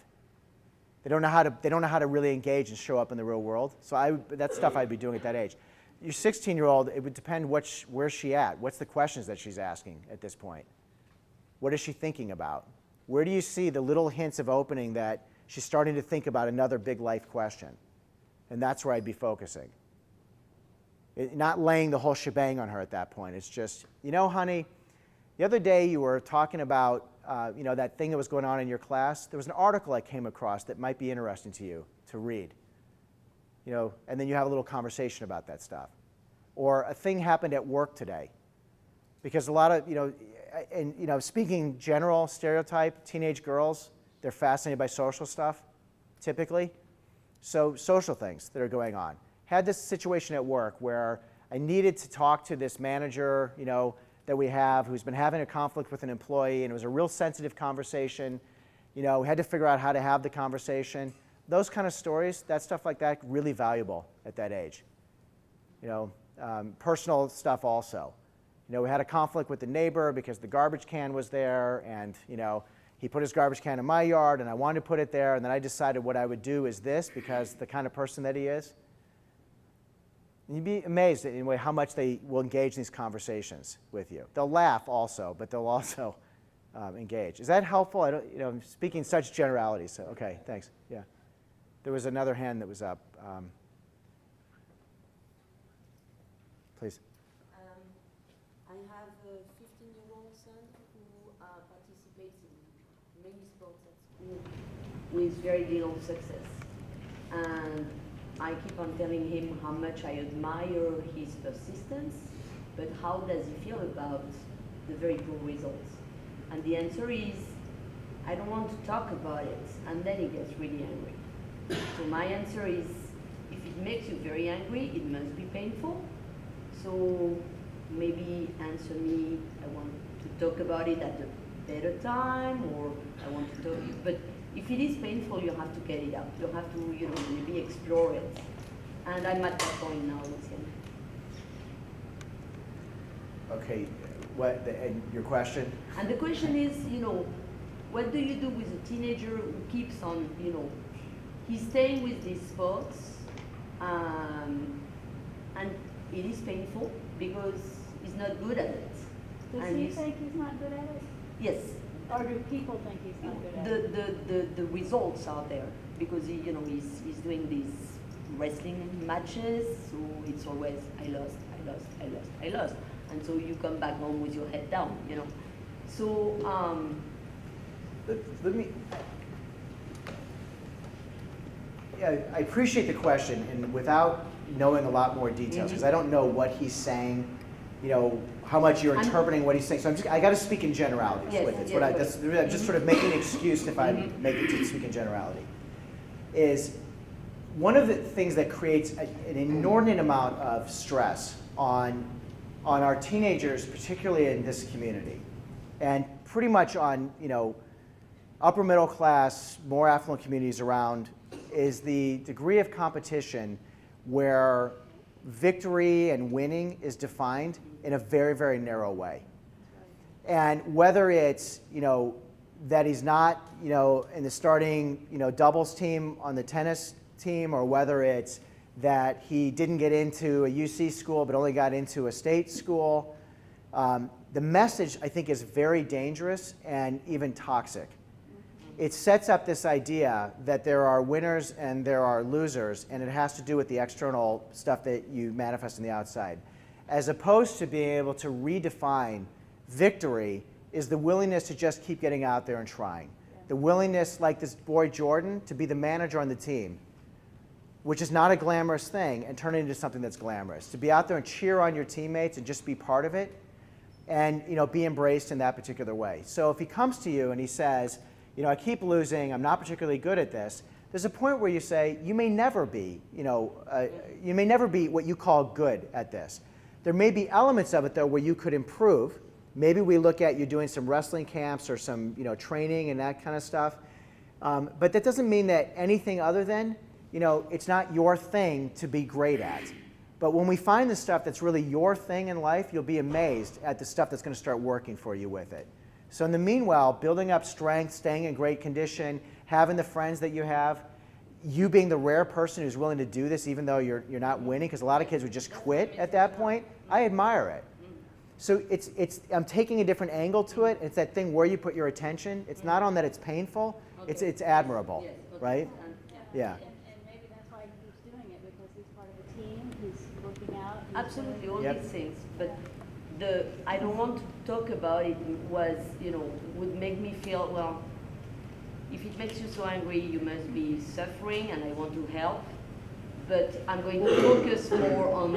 They don't know how to really engage and show up in the real world. So that's stuff I'd be doing at that age. Your 16-year-old, it would depend where's she at. What's the questions that she's asking at this point? What is she thinking about? Where do you see the little hints of opening that she's starting to think about another big life question? And that's where I'd be focusing. Not laying the whole shebang on her at that point. It's just, honey, the other day you were talking about, that thing that was going on in your class. There was an article I came across that might be interesting to you to read. And then you have a little conversation about that stuff. Or a thing happened at work today. Because a lot of, speaking general stereotype, teenage girls, they're fascinated by social stuff, typically. So social things that are going on. Had this situation at work where I needed to talk to this manager, that we have who's been having a conflict with an employee, and it was a real sensitive conversation. We had to figure out how to have the conversation. Those kind of stories, that stuff like that, really valuable at that age. Personal stuff also. We had a conflict with the neighbor because the garbage can was there, and he put his garbage can in my yard, and I wanted to put it there, and then I decided what I would do is this because the kind of person that he is. And you'd be amazed at how much they will engage in these conversations with you. They'll laugh also, but they'll also engage. Is that helpful? I'm speaking such generalities. So, okay, thanks. Yeah. There was another hand that was up. Please. I have a 15-year-old son who participates in many sports at school with very little success. And I keep on telling him how much I admire his persistence but how does he feel about the very poor results? And the answer is, I don't want to talk about it, and then he gets really angry. So my answer is, if it makes you very angry, it must be painful. So maybe answer me, I want to talk about it at a better time, or I want to talk, but if it is painful, you have to get it out. You have to, maybe explore it. And I'm at that point now with him. Okay, and your question? And the question is, what do you do with a teenager who keeps on, he's staying with these sports, and it is painful because he's not good at it. Does And he think he's not good at it? Yes. Or do people think he's not good at it? The results are there because he's doing these wrestling matches, so it's always I lost. And so you come back home with your head down, So Let me. Yeah, I appreciate the question, and without knowing a lot more details, because I don't know what he's saying, how much you're interpreting what he's saying. So I got to speak in generalities Yes, with it. yes, I'm just sort of making an excuse if I make it to speak in generality. Is one of the things that creates an inordinate amount of stress on our teenagers, particularly in this community, and pretty much on upper middle class, more affluent communities around, is the degree of competition where victory and winning is defined in a very, very narrow way. And whether it's that he's not in the starting doubles team on the tennis team, or whether it's that he didn't get into a UC school but only got into a state school, the message I think is very dangerous and even toxic. It sets up this idea that there are winners and there are losers, and it has to do with the external stuff that you manifest on the outside, as opposed to being able to redefine victory is the willingness to just keep getting out there and trying. The willingness, like this boy Jordan, to be the manager on the team, which is not a glamorous thing, and turn it into something that's glamorous. To be out there and cheer on your teammates and just be part of it, and be embraced in that particular way. So if he comes to you and he says, I keep losing, I'm not particularly good at this, there's a point where you say, you may never be, you may never be what you call good at this. There may be elements of it, though, where you could improve. Maybe we look at you doing some wrestling camps or some training and that kind of stuff. But that doesn't mean that anything other than, it's not your thing to be great at. But when we find the stuff that's really your thing in life, you'll be amazed at the stuff that's going to start working for you with it. So in the meanwhile, building up strength, staying in great condition, having the friends that you have, you being the rare person who's willing to do this even though you're not winning, because a lot of kids would just quit at that point, I admire it. So I'm taking a different angle to it. It's that thing where you put your attention. It's not on that it's painful. Okay. It's admirable, Yes, okay. right? Yeah. And maybe that's why he keeps doing it, because he's part of a team, he's working out. Absolutely, all Yep. these things. But I don't want to talk about it was, would make me feel, well, if it makes you so angry, you must be suffering, and I want to help. But I'm going to focus more on,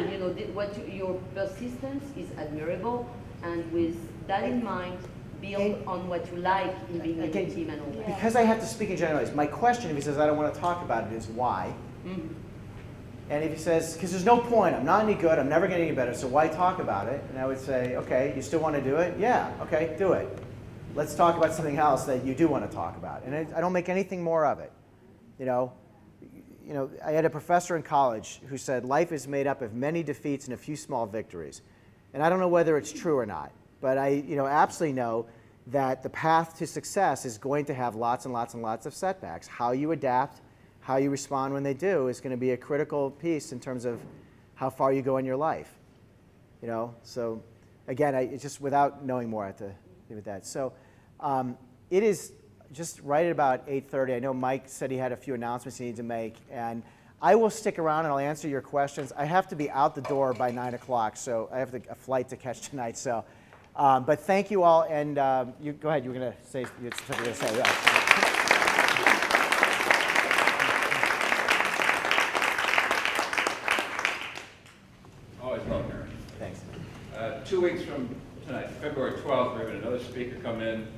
your persistence is admirable, and with that in mind, build on what you like in being in a team and all that. Because I have to speak in generalities, my question, if he says I don't want to talk about it, is why? Mm-hmm. And if he says, because there's no point, I'm not any good, I'm never getting any better, so why talk about it? And I would say, okay, you still want to do it? Yeah, okay, do it. Let's talk about something else that you do want to talk about. And I don't make anything more of it. I had a professor in college who said life is made up of many defeats and a few small victories. And I don't know whether it's true or not, but I absolutely know that the path to success is going to have lots and lots and lots of setbacks. How you adapt, how you respond when they do is going to be a critical piece in terms of how far you go in your life. So again, it's just without knowing more, I have to leave it at that. So it is just right at about 8:30. I know Mike said he had a few announcements he needs to make, and I will stick around and I'll answer your questions. I have to be out the door by 9 o'clock, so I have a flight to catch tonight. So, but thank you all, and you go ahead. You were going to say something. You were going to say. Yeah. Always love Mary. Thanks. 2 weeks from tonight, February 12th, we're having another speaker come in,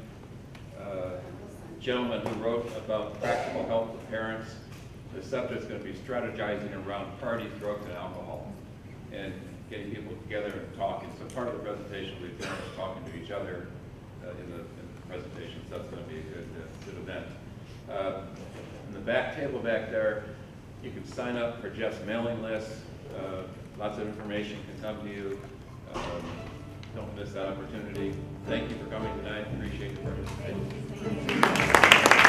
gentleman who wrote about practical help to parents. The subject's going to be strategizing around parties, drugs, and alcohol, and getting people together and talking. So part of the presentation will be parents talking to each other in the presentation. So that's going to be a good event. In the back table back there, you can sign up for Jeff's mailing list. Lots of information can come to you. Don't miss that opportunity. Thank you for coming tonight. Appreciate your participation.